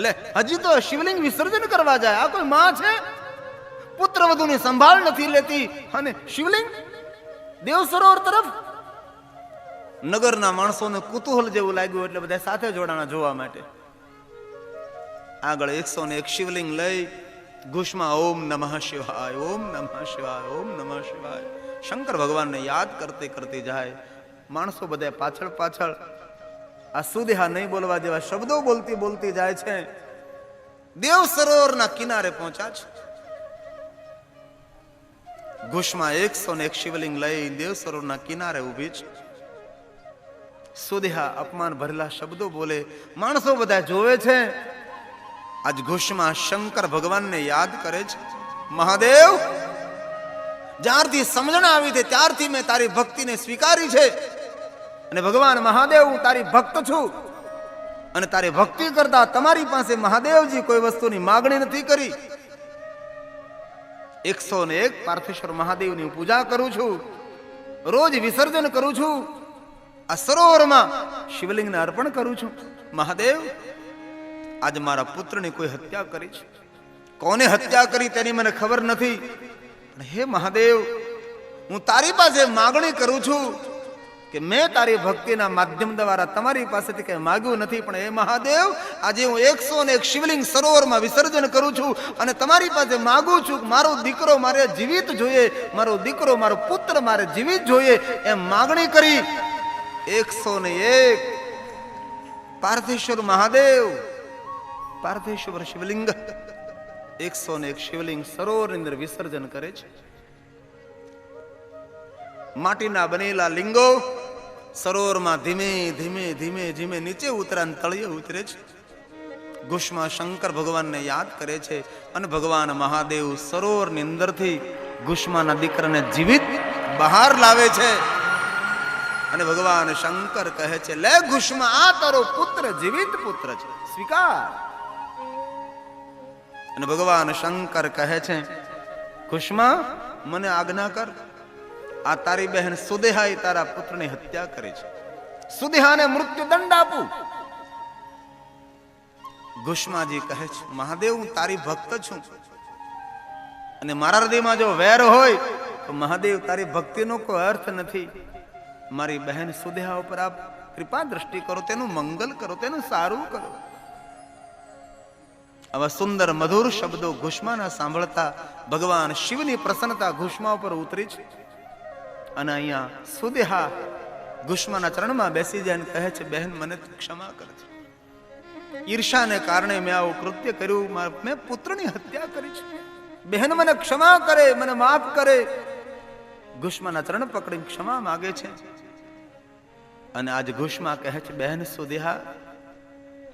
લે, હજી તો શિવલિંગ વિસર્જન કરવા જાય. આ કોઈ માં છે? પુત્ર વધુની સંભાળ નથી લેતી, અને શિવલિંગ દેવ સરોવર તરફ. નગરના માણસોને કુતૂહલ જેવું લાગ્યું એટલે બધા સાથે જોડાણા જોવા માટે. આગળ 101 શિવલિંગ લઈ ઘુષ્મા ઓમ નમઃ શિવાય, ઓમ નમઃ શિવાય, ઓમ નમઃ શિવાય શંકર ભગવાનને યાદ કરતી કરતી જાય. માણસો બધા પાછળ પાછળ. આ સુદેહા નહીં બોલવા જેવા શબ્દો બોલતી બોલતી જાય છે. દેવ સરોવરના કિનારે પહોંચ્યા છે. ઘુષ્મા 101 શિવલિંગ લઈ દેવ સરોવરના કિનારે ઊભી છે. સુદેહા અપમાન ભરેલા શબ્દો બોલે. માણસો બધા જોવે છે. આજ ઘુષ્મા શંકર ભગવાનને યાદ કરે છે. મહાદેવ, જ્યારથી સમજણ આવી છે ત્યારથી મેં તારી ભક્તિને સ્વીકારી છે, અને ભગવાન મહાદેવ હું તારી ભક્ત છું, અને તારી ભક્તિ કરતા તમારી પાસે મહાદેવજી કોઈ વસ્તુની માગણી નથી કરી. 101 પાર્થેશ્વર મહાદેવની પૂજા કરું છું, રોજ વિસર્જન કરું છું, આ સરોવરમાં શિવલિંગને અર્પણ કરું છું. મહાદેવ, આજ મારા પુત્રની કોઈ હત્યા કરી છે. કોને હત્યા કરી તેની મને ખબર નથી. હે મહાદેવ, હું તારી પાસે માગણી કરું છું કે મેં તારી ભક્તિના માધ્યમ દ્વારા તમારી પાસેથી કઈ માગ્યું નથી, પણ હે મહાદેવ, આજે હું 101 શિવલિંગ સરોવરમાં વિસર્જન કરું છું, અને તમારી પાસે માગું છું કે મારો દીકરો મારે જીવિત જોઈએ, મારો દીકરો મારો પુત્ર મારે જીવિત જોઈએ. એમ માગણી કરી 101 પાર્થેશ્વર મહાદેવ, પાર્થેશ્વર શિવલિંગ 101 શિવલિંગ સરોવરની અંદર વિસર્જન કરે છે. માટીના બનેલા લિંગો સરોવરમાં ધીમે ધીમે ધીમે ધીમે નીચે ઉતરા, તળિયે ઉતરે છે. ઘુષ્મા શંકર ભગવાનને યાદ કરે છે, અને ભગવાન મહાદેવ સરોવરની અંદરથી ઘુષ્માના દીકરાને જીવિત બહાર લાવે છે. અને ભગવાન શંકર કહે છે, લે ઘુષ્મા, આ તારો પુત્ર જીવિત પુત્ર છે, સ્વીકાર. અને ભગવાન શંકર કહે છે, ઘુષ્મા, મને આજ્ઞા કર, આ તારી બહેન સુદેહાએ તારા પુત્રની હત્યા કરી છે, સુદેહાને મૃત્યુ દંડ આપું. ઘુષ્માજી કહે છે, મહાદેવ, હું તારી ભક્ત છું, અને મારા હૃદયમાં જો વેર હોય તો મહાદેવ તારી ભક્તિનો કોઈ અર્થ નથી. મારી બહેન સુદેહા ઉપર આપ કૃપા દ્રષ્ટિ કરો, તેનું મંગલ કરો, તેનું સારું કરો. આવા સુંદર મધુર શબ્દો ઘુષ્માના સાંભળતા ભગવાન શિવની પ્રસન્નતા ઘુષ્મા ઉપર ઉતરી છે. અને અહીંયા સુદેહા ઘુષ્માના ચરણમાં બેસી જાય અને કહે છે, બહેન, મને ક્ષમા કરજો. ઈર્ષાને કારણે મેં આવું કૃત્ય કર્યું, મેં પુત્રની હત્યા કરી છે. બહેન, મને ક્ષમા કરે, મને માફ કરે. ઘુષ્માના ચરણ પકડીને ક્ષમા માગે છે. અને આજ ઘુષ્મા કહે છે, બહેન સુદેહા,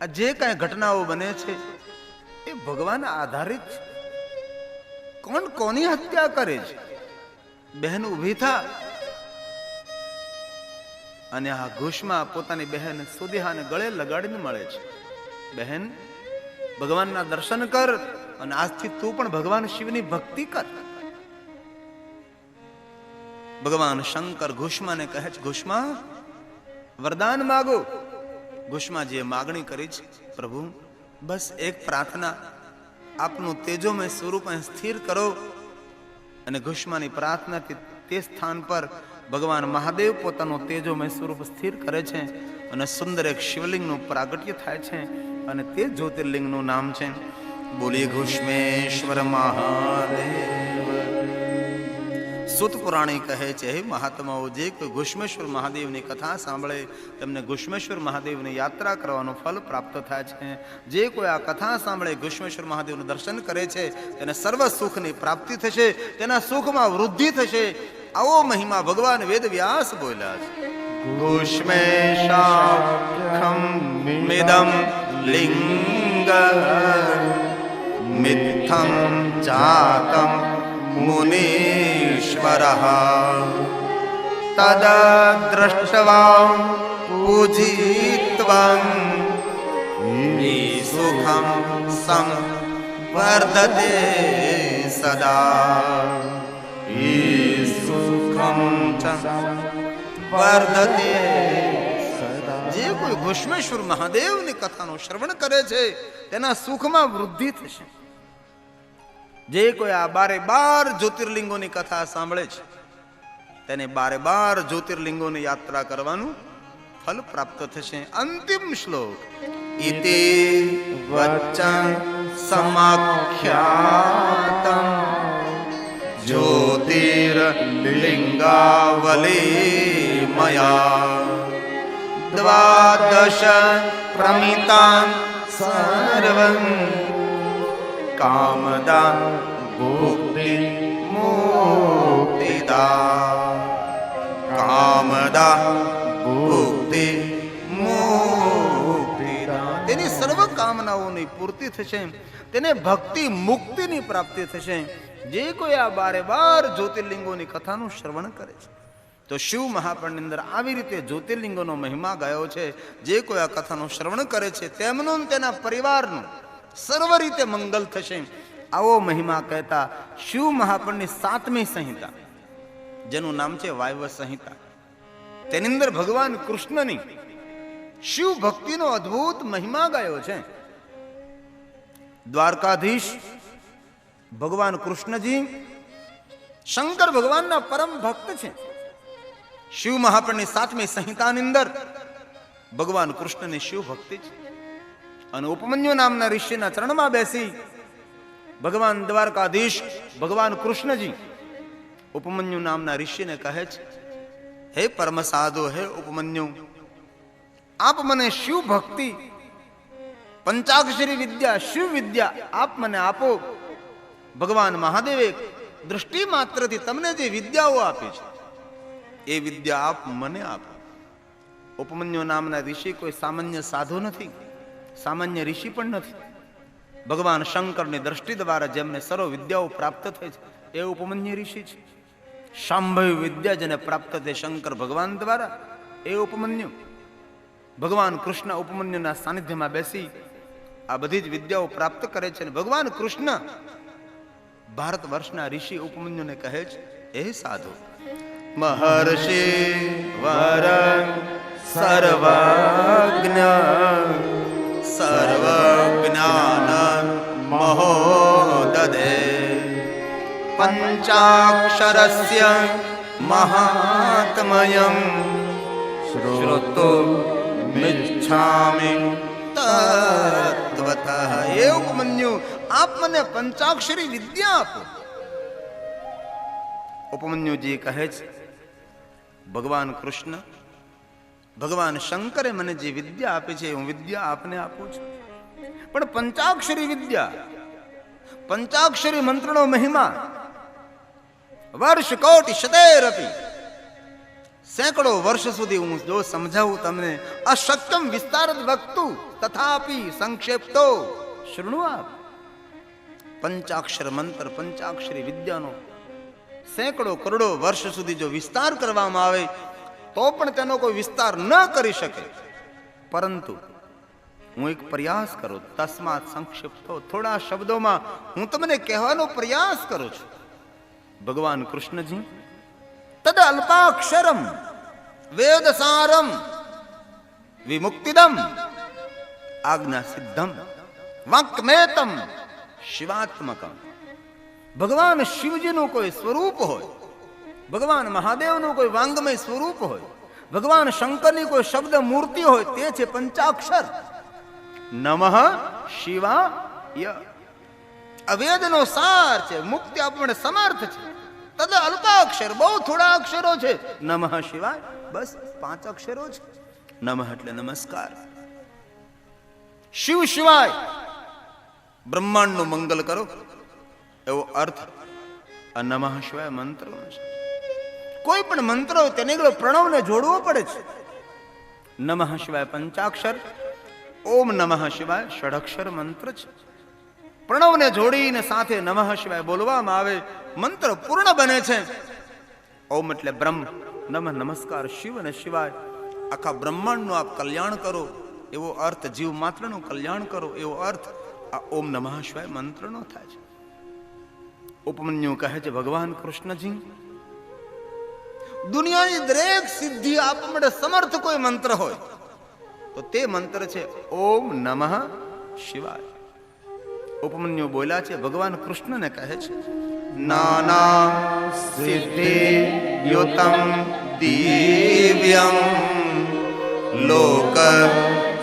આ જે કઈ ઘટનાઓ બને છે એ ભગવાન આધારિત છે. કોણ કોની હત્યા કરે છે? બહેન ઉભી થા. અને આ ઘુષ્મા પોતાની બહેન સુદેહાને ગળે લગાડીને મળે છે. બહેન, ભગવાનના દર્શન કર અને આજથી તું પણ ભગવાન શિવની ભક્તિ કર. ભગવાન શંકર ઘુષ્માને કહે છે, ઘુષ્મા વરદાન માગો. ઘુષ્માજીએ માગણી કરી છે, પ્રભુ બસ એક પ્રાર્થના, આપનું તેજોમય સ્વરૂપ અહીં સ્થિર કરો. અને ઘુષ્માની પ્રાર્થનાથી તે સ્થાન પર ભગવાન મહાદેવ પોતાનું તેજોમય સ્વરૂપ સ્થિર કરે છે અને સુંદર એક શિવલિંગનું પ્રાગટ્ય થાય છે અને તે જ્યોતિર્લિંગનું નામ છે બોલીએ ઘુષ્મેશ્વર મહાદેવ. સુત પુરાણી કહે છે, હે મહાત્માઓ, જે કોઈ ઘુષ્મેશ્વર મહાદેવની કથા સાંભળે તેમને ઘુષ્મેશ્વર મહાદેવની યાત્રા કરવાનું ફલ પ્રાપ્ત થાય છે. જે કોઈ આ કથા સાંભળે, ઘુષ્મેશ્વર મહાદેવનું દર્શન કરે છે, તેને સર્વ સુખની પ્રાપ્તિ થશે, તેના સુખમાં વૃદ્ધિ થશે. આવો મહિમા ભગવાન વેદ વ્યાસ બોલ્યા છે. ઘુષ્મેશાખમ મિદમ લિંગ મિથ્થમ જાતમ મુનીશ્વરઃ તદ દ્રષ્ટવા પૂજિત્વં સુખમ સંવર્ધતે સદા. સુખમ વર્ધતે સદા. જે કોઈ ઘુષ્મેશ્વર મહાદેવની કથાનું શ્રવણ કરે છે તેના સુખમાં વૃદ્ધિ થશે. જે કોઈ આ 12 જ્યોતિર્લિંગોની કથા સાંભળે છે તેને 12 જ્યોતિર્લિંગોની યાત્રા કરવાનું ફલ પ્રાપ્ત થશે. અંતિમ શ્લોક ઇતિ વચન સમાખ્યાતમ જ્યોતિર્લિંગાવલી મયા દ્વાદશ પ્રમિતાન સર્વં કામદા ભુક્તિ મુક્તિદા. કામદા ભુક્તિ મુક્તિદા. તેની સર્વ કામનાઓની પૂર્તિ થશે, તેને ભક્તિ મુક્તિની પ્રાપ્તિ થશે. જે કોઈ આ 12 જ્યોતિર્લિંગોની કથાનું શ્રવણ કરે છે તો શિવ મહાપુરાણની અંદર આવી રીતે જ્યોતિર્લિંગોનો મહિમા ગાયો છે. જે કોઈ આ કથાનું શ્રવણ કરે છે તેમનું તેના પરિવારનું સર્વ રીતે મંગલ થશે. આવો મહિમા કહેતા શિવ મહાપુરાણની 7મી સંહિતા, જેનું નામ છે વાયવ સંહિતા, તેની અંદર ભગવાન કૃષ્ણની શિવ ભક્તિનો અદ્ભુત મહિમા ગાયો છે. દ્વારકાધીશ ભગવાન કૃષ્ણજી શંકર ભગવાનના પરમ ભક્ત છે. શિવ મહાપુરાણની 7મી સંહિતાની અંદર ભગવાન કૃષ્ણની શિવ ભક્તિ છે. અને ઉપમન્યુ નામના ઋષિના ચરણમાં બેસી ભગવાન દ્વારકાધીશ ભગવાન કૃષ્ણજી ઉપમન્યુ નામના ઋષિને કહે છે, હે પરમ સાધુ, હે ઉપમન્યુ, આપ મને શિવ ભક્તિ, પંચાક્ષરી વિદ્યા, શિવ વિદ્યા આપ મને આપો. ભગવાન મહાદેવે દૃષ્ટિ માત્રથી તમને જે વિદ્યાઓ આપી છે એ વિદ્યા આપ મને આપો. ઉપમન્યુ નામના ઋષિ કોઈ સામાન્ય સાધુ નથી, સામાન્ય ઋષિ પણ નથી. ભગવાન શંકરની દ્રષ્ટિ દ્વારા જેમને સર્વ વિદ્યાઓ પ્રાપ્ત થઈ છે એ ઉપમન્યુ ઋષિ છે. શાંભવી વિદ્યા જેને પ્રાપ્ત થઈ શંકર ભગવાન દ્વારા એ ઉપમન્યુ. ભગવાન કૃષ્ણ ઉપમન્યુના સાનિધ્યમાં બેસી આ બધી જ વિદ્યાઓ પ્રાપ્ત કરે છે. અને ભગવાન કૃષ્ણ ભારત વર્ષના ઋષિ ઉપમન્યુને કહે છે, હે સાધુ, મહર્ષિ વર સર્વજ્ઞ સર્વજ્ઞાન મહોદધે પંચાક્ષરસ્ય મહાત્મયં શ્રોતુમિચ્છામિ તત્વતઃ. હે ઉપમન્યુ, આપ મને પંચાક્ષરી વિદ્યા આપો. ઉપમન્યુજી કહે છે, ભગવાન કૃષ્ણ, ભગવાન શંકરે મને જે વિદ્યા આપી છે હું વિદ્યા આપને આપું છું. પણ પંચાક્ષરી વિદ્યા, પંચાક્ષરી મંત્રનો મહિમા વર્ષ કોટિ શતેરપી, સેંકડો વર્ષ સુધી હું જો સમજાવું તમને અશક્યમ વિસ્તારત વક્તુ તથાપી સંક્ષેપ્તો શૃણુ આપ. પંચાક્ષર મંત્ર, પંચાક્ષરી વિદ્યાનો સેંકડો કરોડો વર્ષ સુધી જો વિસ્તાર કરવામાં આવે તો પણ તેનો કોઈ વિસ્તાર ન કરી શકે. પરંતુ હું એક પ્રયાસ કરું, તસ્માત સંક્ષિપ્તો, થોડા શબ્દોમાં હું તમને કહેવાનો પ્રયાસ કરું છું. ભગવાન કૃષ્ણજી તદ અલ્પાક્ષરમ વેદ સારમ વિમુક્તિદમ આજ્ઞા સિદ્ધમ વાક્મેતમ શિવાત્મકમ. ભગવાન શિવજીનું કોઈ સ્વરૂપ હોય, ભગવાન મહાદેવનું કોઈ વાંગમય સ્વરૂપ હોય, ભગવાન શંકરની કોઈ શબ્દ મૂર્તિ હોય, તે છે પંચાક્ષર. નમઃ શિવાય. અવેદનો સાર છે, મુક્તિ આપણને સમર્થ છે. તદ અલ્પાક્ષર, બહુ થોડા અક્ષરો છે. નમઃ શિવાય, બસ 5 અક્ષરો છે. નમઃ એટલે નમસ્કાર. શિવ શિવાય બ્રહ્માંડનું મંગલ કરો, એવો અર્થ આ નમઃ શિવાય મંત્રનો છે. કોઈ પણ મંત્ર હોય તેને પ્રણવને જોડવો પડે છે. નમઃ શિવાય પંચાક્ષર, ઓમ નમઃ શિવાય ષડક્ષર મંત્ર છે. પ્રણવને જોડીને સાથે નમઃ શિવાય બોલવામાં આવે, મંત્ર પૂર્ણ બને છે. ઓમ એટલે બ્રહ્મ, નમઃ નમસ્કાર, શિવ અને શિવાય આખા બ્રહ્માંડનું આપ કલ્યાણ કરો એવો અર્થ, જીવ માત્રનું કલ્યાણ કરો એવો અર્થ આ ઓમ નમઃ શિવાય મંત્રનો થાય છે. ઉપમન્યુ કહે છે, ભગવાન કૃષ્ણજી દુનિયાની દરેક સિદ્ધિ આપવા માટે સમર્થ કોઈ મંત્ર હોય તો તે મંત્ર છે ઓમ નમઃ શિવાય. ઉપમન્યુ બોલ્યા છે, ભગવાન કૃષ્ણને કહે છે, નાના સિદ્ધિ યુતમ દિવ્યમ લોક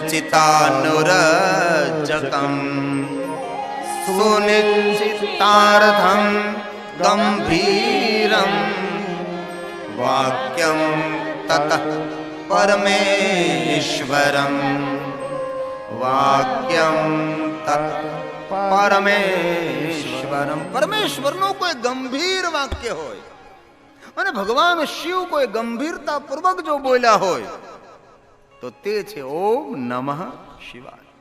ચિતાનુરજકમ સુનિશ્ચિતાર્થમ ગંભીરમ વાક્યમ તત પરમેશ્વરમ વાક્યમ તત પરમેશ્વરમ. પરમેશ્વરનું કોઈ ગંભીર વાક્ય હોય અને ભગવાન શિવ કોઈ ગંભીરતા પૂર્વક જો બોલ્યા હોય તો તે છે ઓમ નમઃ શિવાય.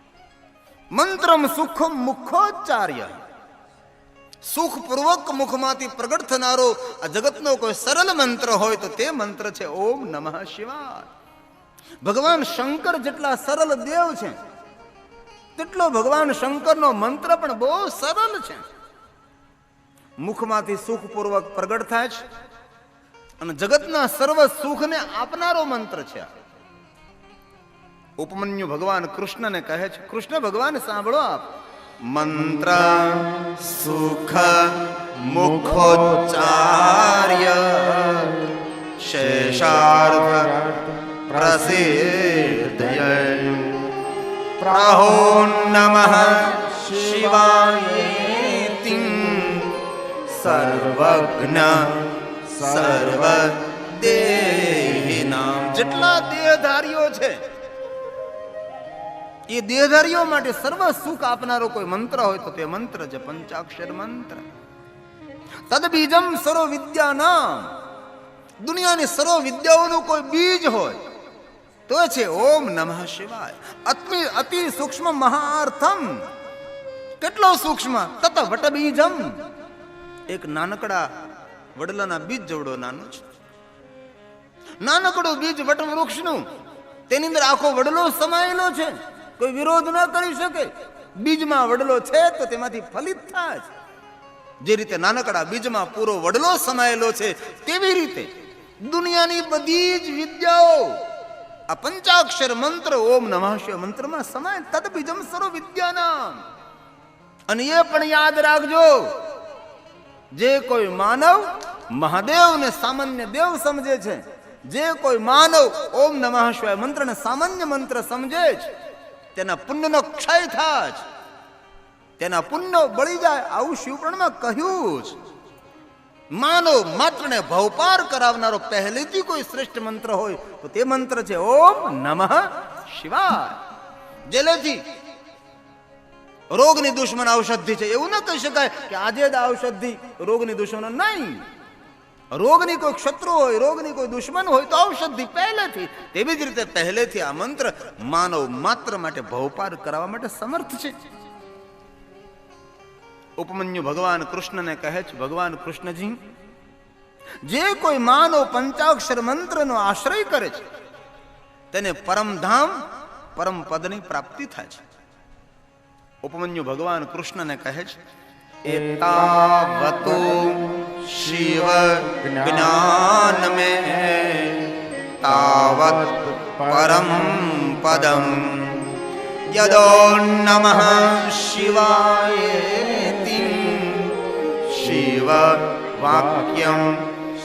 મંત્રમ સુખમ મુખોચ્ચાર્ય, સુખપૂર્વક મુખમાંથી પ્રગટ થનારો આ જગતનો કોઈ સરળ મંત્ર હોય તો તે મંત્ર છે ઓમ નમઃ શિવાય. ભગવાન શંકર જેટલા સરળ દેવ છે તેટલો ભગવાન શંકરનો મંત્ર પણ બહુ સરળ છે. મુખમાંથી સુખપૂર્વક પ્રગટ થાય છે અને જગતના સર્વ સુખને આપનારો મંત્ર છે. ઉપમન્યુ ભગવાન કૃષ્ણને કહે છે, કૃષ્ણ ભગવાન સાંભળો આપ, મંત્ર સુખ મુખોચ્ચાર્ય શેષાર્થ પ્રસિદ્ધય પ્રહો નમઃ શિવાયેતિ સર્વજ્ઞ સર્વદેહિનામ. જેટલા દેહધારીઓ છે એ દેહધારીઓ માટે સર્વ સુખ આપનારો કોઈ મંત્ર હોય તો તે મંત્ર છે પંચાક્ષર મંત્ર. તદ બીજમ સર્વ વિદ્યાનામ. દુનિયાની સર્વ વિદ્યાઓનું કોઈ બીજ હોય તો છે ઓમ નમઃ શિવાય. અતિ સૂક્ષ્મ મહાઅર્થમ, કેટલો સૂક્ષ્મ, તત વટ બીજમ. એક નાનકડા વડલાના બીજ જેવડો નાનો છે. નાનકડું બીજ વટવૃક્ષનું, તેની અંદર આખો વડલો સમાયેલો છે, કોઈ વિરોધ ન કરી શકે. બીજમાં વડલો છે તો તેમાંથી ફલિત થાય. જે રીતે નાનકડા બીજમાં પૂરો વડલો સમાયેલો છે તેવી રીતે દુનિયાની બધી જ વિદ્યાઓ આ પંચાક્ષર મંત્ર ઓમ નમઃ શિવાય મંત્રમાં સમાય. તદ બીજમ સર્વ વિદ્યાનામ. અને એ પણ યાદ રાખજો, જે કોઈ માનવ મહાદેવને સામાન્ય દેવ સમજે છે, જે કોઈ માનવ ઓમ નમઃ શિવાય મંત્રને સામાન્ય મંત્ર સમજે છે, તેના પુણ્યનો ક્ષય થાય છે, તેના પુણ્ય બળી જાય, આવું શિવપુરાણમાં કહ્યું છે. માનવ માત્રને ભવપાર કરાવનારો પહેલેથી કોઈ શ્રેષ્ઠ મંત્ર હોય તો તે મંત્ર છે ઓમ નમઃ શિવાય. જેલેથી રોગની દુશ્મન ઔષધિ છે એવું ન કહી શકાય કે આજે જ ઔષધિ રોગની દુશ્મન. નહીં, રોગની કોઈ શત્રુ હોય, રોગની કોઈ દુશ્મન હોય તો ઔષધિ પહેલેથી. તેવી જ રીતે પહેલેથી આ મંત્ર માનવ માત્ર માટે ભવપાર કરાવવા માટે સમર્થ છે. ઉપમન્યુ ભગવાન કૃષ્ણને કહે છે, ભગવાન કૃષ્ણજી જે કોઈ માનવ પંચાક્ષર મંત્રનો આશ્રય કરે છે તેને પરમધામ પરમ પદની પ્રાપ્તિ થાય છે. ઉપમન્યુ ભગવાન કૃષ્ણને કહે છે, એતાવતુ શિવ જ્ઞાન મે તાવત પરમ પદમ યદો નમઃ શિવાયેતિ શિવ વાક્યમ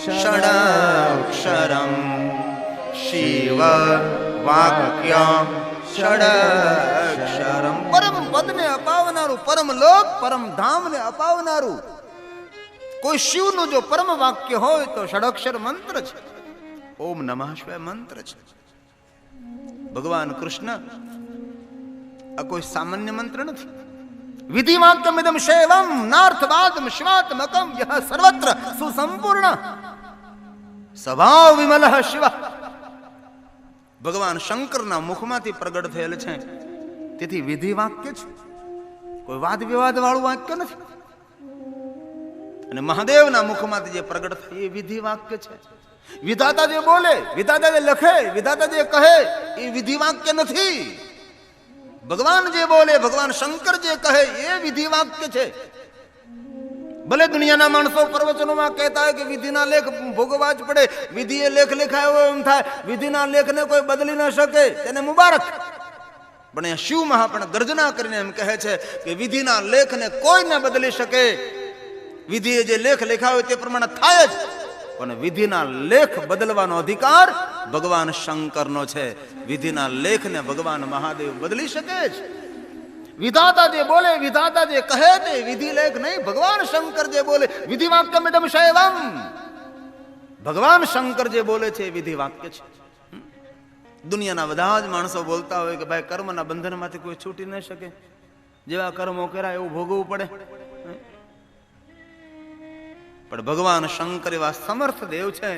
ષડક્ષરમ શિવ વાક્યમ ષડક્ષરમ. પરમ પદને અપાવનારું, પરમ લોક પરમ ધામને અપાવનારું કોઈ શિવનું જો પરમ વાક્ય હોય તો ષડક્ષર મંત્ર છે, ઓમ નમઃ શિવાય મંત્ર છે. ભગવાન કૃષ્ણ આ કોઈ સામાન્ય મંત્ર નથી. વિધિ વાક્યમિદમ શૈવમ નાર્થવાદમ શિવાત્મકમ યહ સર્વત્ર સુસંપૂર્ણ સ્વભાવ વિમલઃ શિવ. ભગવાન શંકરના મુખમાંથી પ્રગટ થયેલ છે, તેથી વિધિ વાક્ય છે, કોઈ વાદ વિવાદ વાળું વાક્ય નથી. અને મહાદેવના મુખમાંથી જે પ્રગટ થાય એ વિધિ વાક્ય છે. વિધાતા જે બોલે, વિધાતા જે લખે, વિધાતા જે કહે એ વિધિ વાક્ય નથી. ભગવાન જે બોલે, ભગવાન શંકર જે કહે એ વિધિ વાક્ય છે. ભલે દુનિયાના માણસો પ્રવચનોમાં કહેતા હોય કે વિધિના લેખ ભોગવવા જ પડે, વિધિએ લેખ લખાયો એમ થાય, વિધિના લેખને કોઈ બદલી ન શકે તેને મુબારક. પણ અહીંયા શિવ મહાપણ ગર્જના કરીને એમ કહે છે કે વિધિના લેખને કોઈ ન બદલી શકે. વિધિએ જે લેખ લખાયો તે પ્રમાણે થાય જ, પણ વિધિના લેખ બદલવાનો અધિકાર ભગવાન શંકરનો છે. વિધિના લેખને ભગવાન મહાદેવ બદલી શકે છે. વિધાતા જે બોલે, વિધાતા જે કહે તે વિધિ લેખ નહીં. ભગવાન શંકર જે બોલે, વિધિ વાક્યમિદમ શૈવમ, ભગવાન શંકર જે બોલે છે એ વિધિ વાક્ય છે. દુનિયાના બધા જ માણસો બોલતા હોય કે ભાઈ કર્મના બંધનમાંથી કોઈ છૂટી ન શકે, જેવા કર્મો કર્યા એવું ભોગવવું પડે. પણ ભગવાન શંકર એવા સમર્થ દેવ છે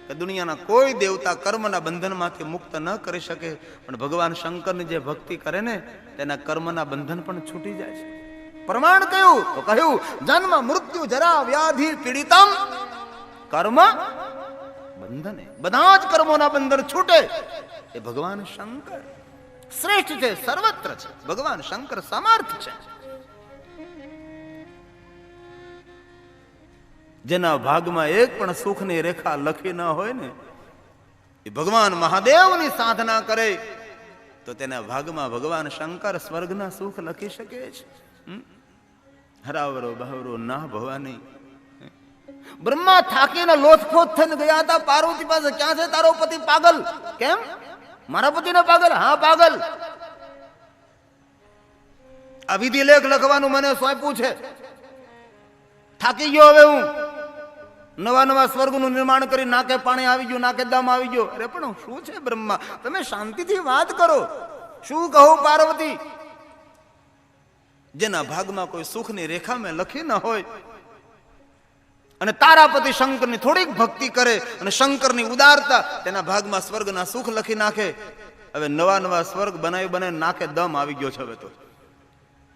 કે દુનિયાના કોઈ દેવતા કર્મના બંધનમાંથી મુક્ત ન કરી શકે, પણ ભગવાન શંકરની જે ભક્તિ કરે ને તેના કર્મના બંધન પણ છૂટી જાય છે. પ્રમાણ કયું? તો કહ્યું જન્મ મૃત્યુ જરા વ્યાધિ પીડિતમ કર્મ બંધને. બધા જ કર્મોના બંધન છૂટે એ ભગવાન શંકર શ્રેષ્ઠ છે, સર્વત્ર છે. ભગવાન શંકર સમર્થ છે. જેના ભાગમાં એક પણ સુખની રેખા લખી ન હોય ને એ ભગવાન મહાદેવની સાધના કરે તો તેના ભાગમાં ભગવાન શંકર સ્વર્ગના સુખ લખી શકે છે. હરાવરો બહાવરો ના ભવાની. બ્રહ્મા થાકીને લોથપોથ થઈને ગયા હતા પાર્વતી પાસે, ક્યાં છે તારો પતિ? પાગલ. કેમ? મારા પતિને પાગલ? હા પાગલ. આ વિધિ લેખ લખવાનું મને સોંપ્યું છે, થાકી ગયો હવે હું. નવા નવા સ્વર્ગનું નિર્માણ કરી નાકે પાણી આવી ગયું, નાકે દમ આવી ગયો. અરે પણ શું છે બ્રહ્મા, તમે શાંતિથી વાત કરો. શું કહું પાર્વતી? જેના ભાગમાં કોઈ સુખની રેખા મેં લખી ન હોય અને તારા પતિ શંકરની થોડીક ભક્તિ કરે અને શંકરની ઉદારતા તેના ભાગમાં સ્વર્ગના સુખ લખી નાખે. હવે નવા નવા સ્વર્ગ બનાવી નાકે દમ આવી ગયો છે. હવે તો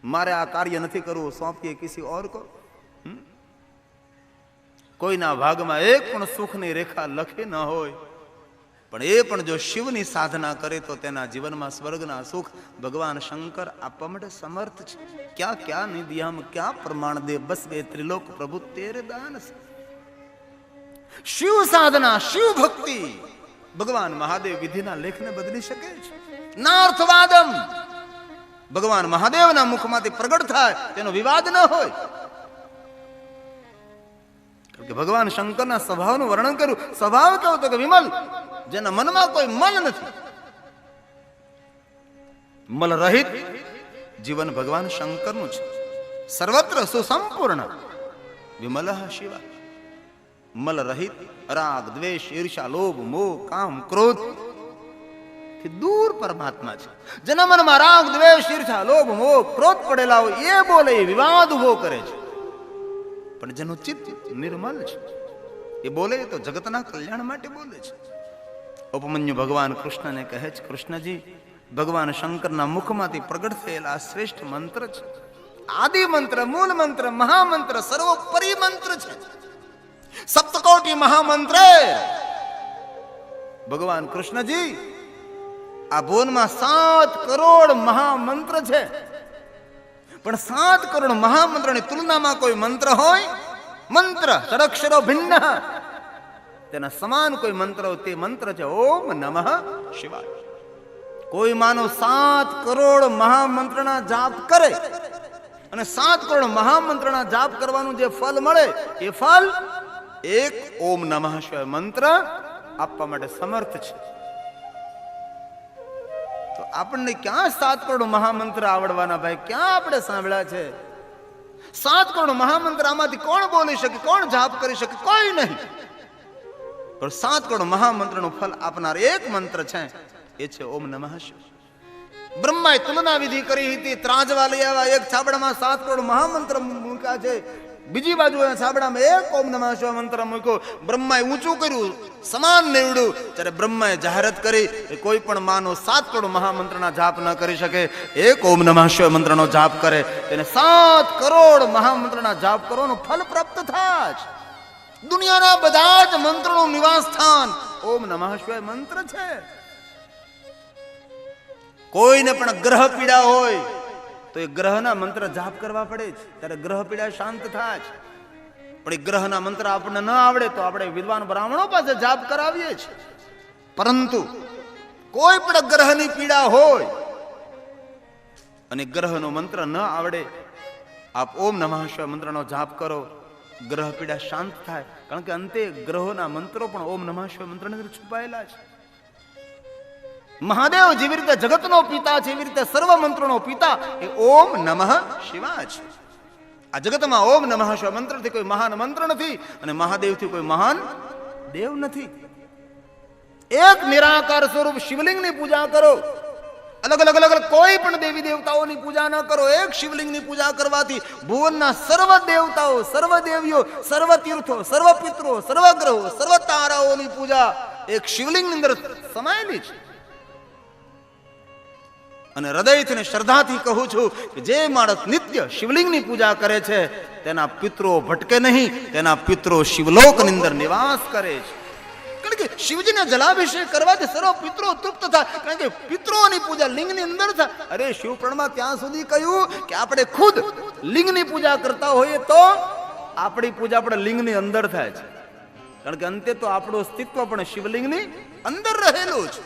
મારે આ કાર્ય નથી કરવું, સોંપીએ કિસી ઓર કો. કોઈના ભાગમાં એક પણ સુખની રેખા લખી ન હોય, પણ એ પણ જો શિવની સાધના કરે તો તેના જીવનમાં સ્વર્ગના સુખ ભગવાન શંકર આપવા માટે સમર્થ છે. ક્યાં ક્યાં નિધિયામ ક્યાં પ્રમાણ દે, બસ બે ત્રિલોક પ્રભુ તેરે દાન. શિવ સાધના, શિવ ભક્તિ ભગવાન મહાદેવ વિધિના લેખને બદલી શકે છે. નાર્થવાદમ ભગવાન મહાદેવના મુખમાંથી પ્રગટ થાય તેનો વિવાદ ન હોય. કે ભગવાન શંકરના સ્વભાવનું વર્ણન કર્યું. સ્વભાવ કેવો તો કે વિમલ, જેના મનમાં કોઈ મલ નથી. મલ રહિત જીવન ભગવાન શંકરનું છે. સર્વત્ર સુસંપૂર્ણ વિમલ શિવ. મલ રહિત, રાગ દ્વેષ ઈર્ષા લોભ મોહ કામ ક્રોધ થી દૂર પરમાત્મા છે. જેના મનમાં રાગ દ્વેષ ઈર્ષા લોભ મોહ ક્રોધ પડેલા હોય એ બોલે, વિવાદ ઉભો કરે છે. પણ જેનું ચિત્ત નિર્મલ છે એ બોલે તો જગતના કલ્યાણ માટે બોલે છે. ઉપમન્યુ ભગવાન કૃષ્ણને કહે છે, કૃષ્ણજી, ભગવાન શંકરના મુખમાંથી પ્રગટ થયેલા શ્રેષ્ઠ મંત્ર છે. આદિ મંત્ર, મૂળ મંત્ર, મહામંત્ર, સર્વોપરી મંત્ર છે. સપ્તકોટી મહામંત્ર ભગવાન કૃષ્ણજી આ ભુવનમાં 7 કરોડ મહામંત્ર છે, પણ 7 કરોડ મહામંત્રની તુલનામાં કોઈ મંત્ર હોય, મંત્ર ષડક્ષરો ભિન્ન, તેના સમાન કોઈ મંત્ર હોય, તે મંત્ર છે ઓમ નમઃ શિવાય. કોઈ માનવ 7 કરોડ મહામંત્રના જાપ કરે અને 7 કરોડ મહામંત્રના જાપ કરવાનું જે ફળ મળે, એ ફળ એક ઓમ નમઃ શિવાય મંત્ર આપવા માટે સમર્થ છે. તો આપણને ક્યાં 7 કરોડ મહામંત્ર આવડવાના ભાઈ? ક્યાં આપણે સાંભળ્યા છે? 7 કરોડ મહામંત્ર આમાંથી કોણ બોલી શકે, કોણ જાપ કરી શકે? કોઈ નહીં. પણ 7 કરોડ મહામંત્રનું ફળ આપનાર એક મંત્ર છે, એ છે ઓમ નમઃ શિવાય. બ્રહ્માએ તુલના વિધિ કરી હતી. ત્રાજવા લઈ આવ્યા, એક છાબડામાં 7 કરોડ મહામંત્ર મૂક્યા છે, બીજી બાજુ છાબડામાં એક ઓમ નમઃ શિવાય મંત્ર મૂક્યો. બ્રહ્માએ ઊંચું કર્યું, સમાન નીવડ્યું. ત્યારે બ્રહ્માએ જાહેરાત કરી કે કોઈ પણ માનવ 7 કરોડ મહામંત્રના જાપ ન કરી શકે, એક ઓમ નમઃ શિવાય મંત્રનો જાપ કરે, તેને 7 કરોડ મહામંત્રના જાપ કરવાનું ફળ પ્રાપ્ત થાય. દુનિયાના બધા જ મંત્રોનું નિવાસ સ્થાન ઓમ નમઃ શિવાય મંત્ર છે. કોઈને પણ ગ્રહ પીડા હોય તો એ ગ્રહના મંત્ર જાપ કરવા પડે છે, ત્યારે ગ્રહ પીડા શાંત થાય છે. પણ એ ગ્રહના મંત્ર આપણને ન આવડે તો આપણે વિદ્વાન બ્રાહ્મણો પાસે જાપ કરાવીએ છીએ. પરંતુ કોઈ પણ ગ્રહની પીડા હોય અને ગ્રહનો મંત્ર ન આવડે, આપ ઓમ નમઃ શિવાય મંત્રનો જાપ કરો, ગ્રહ પીડા શાંત થાય. કારણ કે અંતે ગ્રહોના મંત્રો પણ ઓમ નમઃ શિવાય મંત્રની અંદર છુપાયેલા છે. મહાદેવ જેવી રીતે જગતનો પિતા છે, એવી રીતે સર્વ મંત્રોનો પિતા એ ઓમ નમઃ શિવાય છે. આ જગતમાં ઓમ નમઃ શિવાય મંત્રથી કોઈ મહાન મંત્ર નથી અને મહાદેવથી કોઈ મહાન દેવ નથી. એક નિરાકાર સ્વરૂપ શિવલિંગની પૂજા કરો. અલગ અલગ અલગ કોઈ પણ દેવી દેવતાઓની પૂજા ન કરો. એક શિવલિંગની પૂજા કરવાથી ભુવનના સર્વ દેવતાઓ, સર્વ દેવીઓ, સર્વ તીર્થો, સર્વ પિતરો, સર્વ ગ્રહો, સર્વ તારાઓની પૂજા એક શિવલિંગની અંદર સમાયેલી છે. અને હૃદયથી ને શ્રદ્ધાથી કહું છું કે જે માણસ નિત્ય શિવલિંગની પૂજા કરે છે, તેના પિતરો ભટકે નહીં, તેના પિતરો શિવલોકની અંદર નિવાસ કરે છે. કારણ કે શિવજીને જલાભિષેક કરવાથી સર્વ પિતરો તૃપ્ત થાય. કારણ કે પિતરોની પૂજા લિંગની અંદર થાય. અરે શિવપુરાણમાં ત્યાં સુધી કહ્યું કે આપણે ખુદ લિંગની પૂજા કરતા હોઈએ તો આપણી પૂજા આપણે લિંગની અંદર થાય છે. કારણ કે અંતે તો આપણું અસ્તિત્વ પણ શિવલિંગની અંદર રહેલું છે.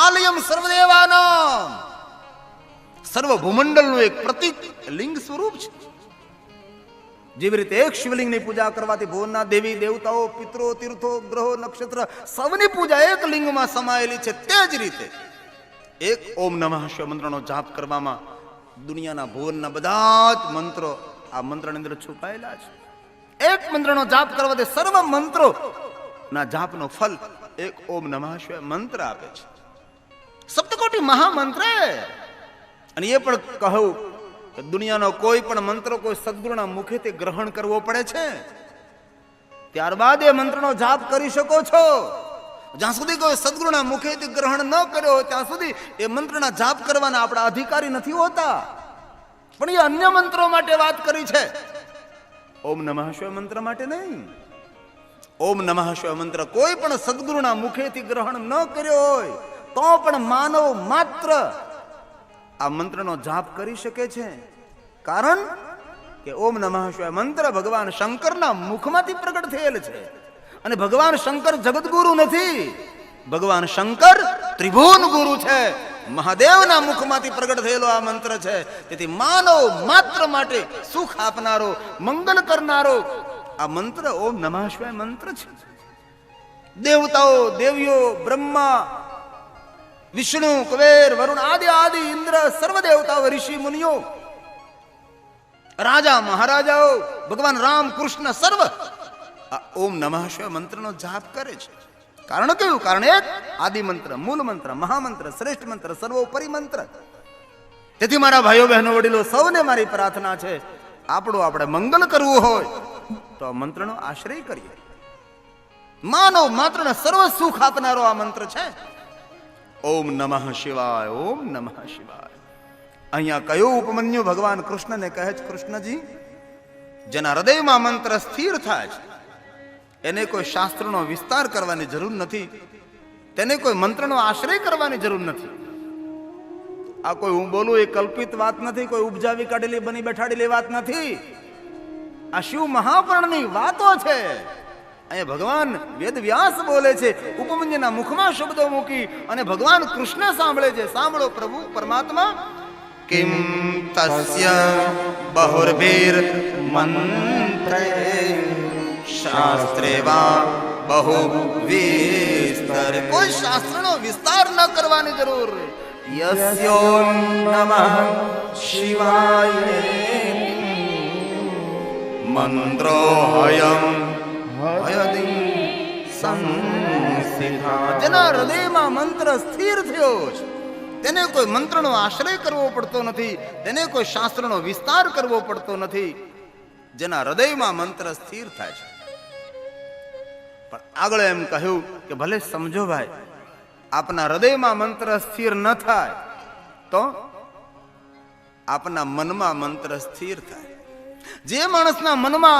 આલયમ સર્વદેવાનામ, સર્વ ભૂમંડળનું એક પ્રતીક લિંગ સ્વરૂપ છે. જેવી રીતે એક શિવલિંગની પૂજા કરવાથી ભુવનના દેવી દેવતાઓ, પિતરો, તીર્થો, ગ્રહો, નક્ષત્ર સૌની પૂજા એક લિંગમાં સમાયેલી છે, તે જ રીતે એક ઓમ નમઃ શિવાય મંત્રનો જાપ કરવામાં દુનિયાના ભુવનના બધા જ મંત્રો આ મંત્રની અંદર છુપાયેલા છે. એક મંત્રનો જાપ કરવાથી સર્વ મંત્રો ના જાપનો ફલ એક ઓમ નમઃ શિવાય મંત્ર આપે છે. સપ્તકોટી મહામંત્ર. અને એ પણ કહું કે દુનિયાનો કોઈ પણ મંત્ર કોઈ સદગુરુના મુખેથી ગ્રહણ કરવો પડે છે, ત્યારબાદ એ મંત્રનો જાપ કરી શકો છો. જ્યાં સુધી કોઈ સદગુરુના મુખેથી ગ્રહણ ન કર્યો ત્યાં સુધી એ મંત્રના જાપ કરવાના આપણા અધિકારી નથી હોતા. પણ એ અન્ય મંત્રો માટે વાત કરી છે, ઓમ નમઃ શિવાય મંત્ર માટે નહીં. ઓમ નમઃ શિવાય મંત્ર કોઈ પણ સદગુરુના મુખેથી ગ્રહણ ન કર્યો હોય તો પણ માનવ માત્ર આ મંત્રનો જાપ કરી શકે છે. કારણ કે ઓમ નમઃ શિવાય મંત્ર ભગવાન શંકરના મુખમાંથી પ્રગટ થયેલ છે. અને ભગવાન શંકર જગતગુરુ નથી, ભગવાન શંકર ત્રિભુવન ગુરુ છે. મહાદેવના મુખમાંથી પ્રગટ થયેલો આ મંત્ર છે. તેથી માનવ માત્ર માટે સુખ આપનારો, મંગલ કરનારો આ મંત્ર ઓમ નમઃ શિવાય મંત્ર છે. દેવતાઓ, દેવીઓ, બ્રહ્મા, વિષ્ણુ, કુબેર, વરુણ આદિ આદિ ઇન્દ્ર, સર્વ દેવતાઓ, ઋષિ મુનિઓ, રાજા મહારાજાઓ, ભગવાન રામ કૃષ્ણ સર્વ આ ઓમ નમઃ શિવાય મંત્રનો જાપ કરે છે. કારણ કયું? કારણ એક આદિ મંત્ર, મૂળ મંત્ર, મહામંત્ર, શ્રેષ્ઠ મંત્ર, સર્વોપરી મંત્ર. તેથી મારા ભાઈઓ બહેનો વડીલો સૌને મારી પ્રાર્થના છે, આપણું આપણે મંગલ કરવું હોય તો આ મંત્રનો આશ્રય કરીએ. માનવ માત્રને સર્વ સુખ આપનારો આ મંત્ર છે. ઓમ નમઃ શિવાય, ઓમ નમઃ શિવાય. અહીંયા કયું ઉપમન્યુ ભગવાન કૃષ્ણને કહે છે, કૃષ્ણજી, જેના હૃદયમાં મંત્ર સ્થિર થાય છે એને કોઈ શાસ્ત્રનો વિસ્તાર કરવાની જરૂર નથી. તેને કોઈ મંત્રનો આશ્રય કરવાની જરૂર નથી. આ કોઈ હું બોલું એ કલ્પિત વાત નથી, કોઈ ઉપજાવી કાઢેલી બની બેઠાડેલી વાત નથી. આ શિવ મહાપુરાણની વાતો છે. અહીંયા ભગવાન વેદ વ્યાસ બોલે છે, ઉપમન્યુના મુખમાં શબ્દો મૂકી અને ભગવાન કૃષ્ણ સાંભળે છે. સાંભળો પ્રભુ પરમાત્મા, કિમ તસ્ય બહુર્ભીર મંત્રે શાસ્ત્રે વા બહુ વિસ્તરે. કોઈ શાસ્ત્રનો વિસ્તાર ન કરવાની જરૂર. યસ્યો નમઃ શિવાય મંત્રો હયમ હયદિ સંસ્થિતા. જેના હૃદયમાં મંત્ર સ્થિર થયો છે તેને કોઈ મંત્રનો આશ્રય કરવો પડતો નથી, તેને કોઈ શાસ્ત્રનો વિસ્તાર કરવો પડતો નથી. જેના હૃદયમાં મંત્ર સ્થિર થાય છે. પણ આગળ એમ કહ્યું કે ભલે સમજો ભાઈ, આપના હૃદયમાં મંત્ર સ્થિર ન થાય તો આપના મનમાં મંત્ર સ્થિર થાય. જે માણસના મનમાં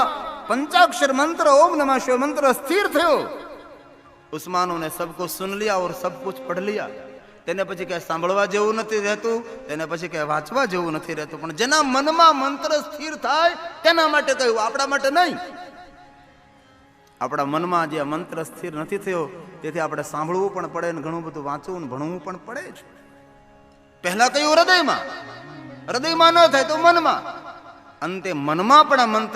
पंचाक्षर मंत्र ओम नमः शिवाय मंत्र स्थिर थयो, उस मानव ने सब कुछ सुन लिया और सब कुछ पढ़ लिया. તેને પછી કઈ સાંભળવા જેવું નથી રહેતું, તેને પછી કઈ વાંચવા જેવું નથી રહેતું. પણ જેના મનમાં મંત્ર સ્થિર થાય તેના માટે કહ્યું, આપણા માટે નહીં. આપણા મનમાં જે મંત્ર સ્થિર નથી થયો તેથી આપણે સાંભળવું પણ પડે ને ઘણું બધું વાંચવું ને ભણવું પણ પડે છે. પહેલા કહ્યું હૃદયમાં, હૃદયમાં ન થાય તો મનમાં, અંતે મનમાં પણ આ મંત્ર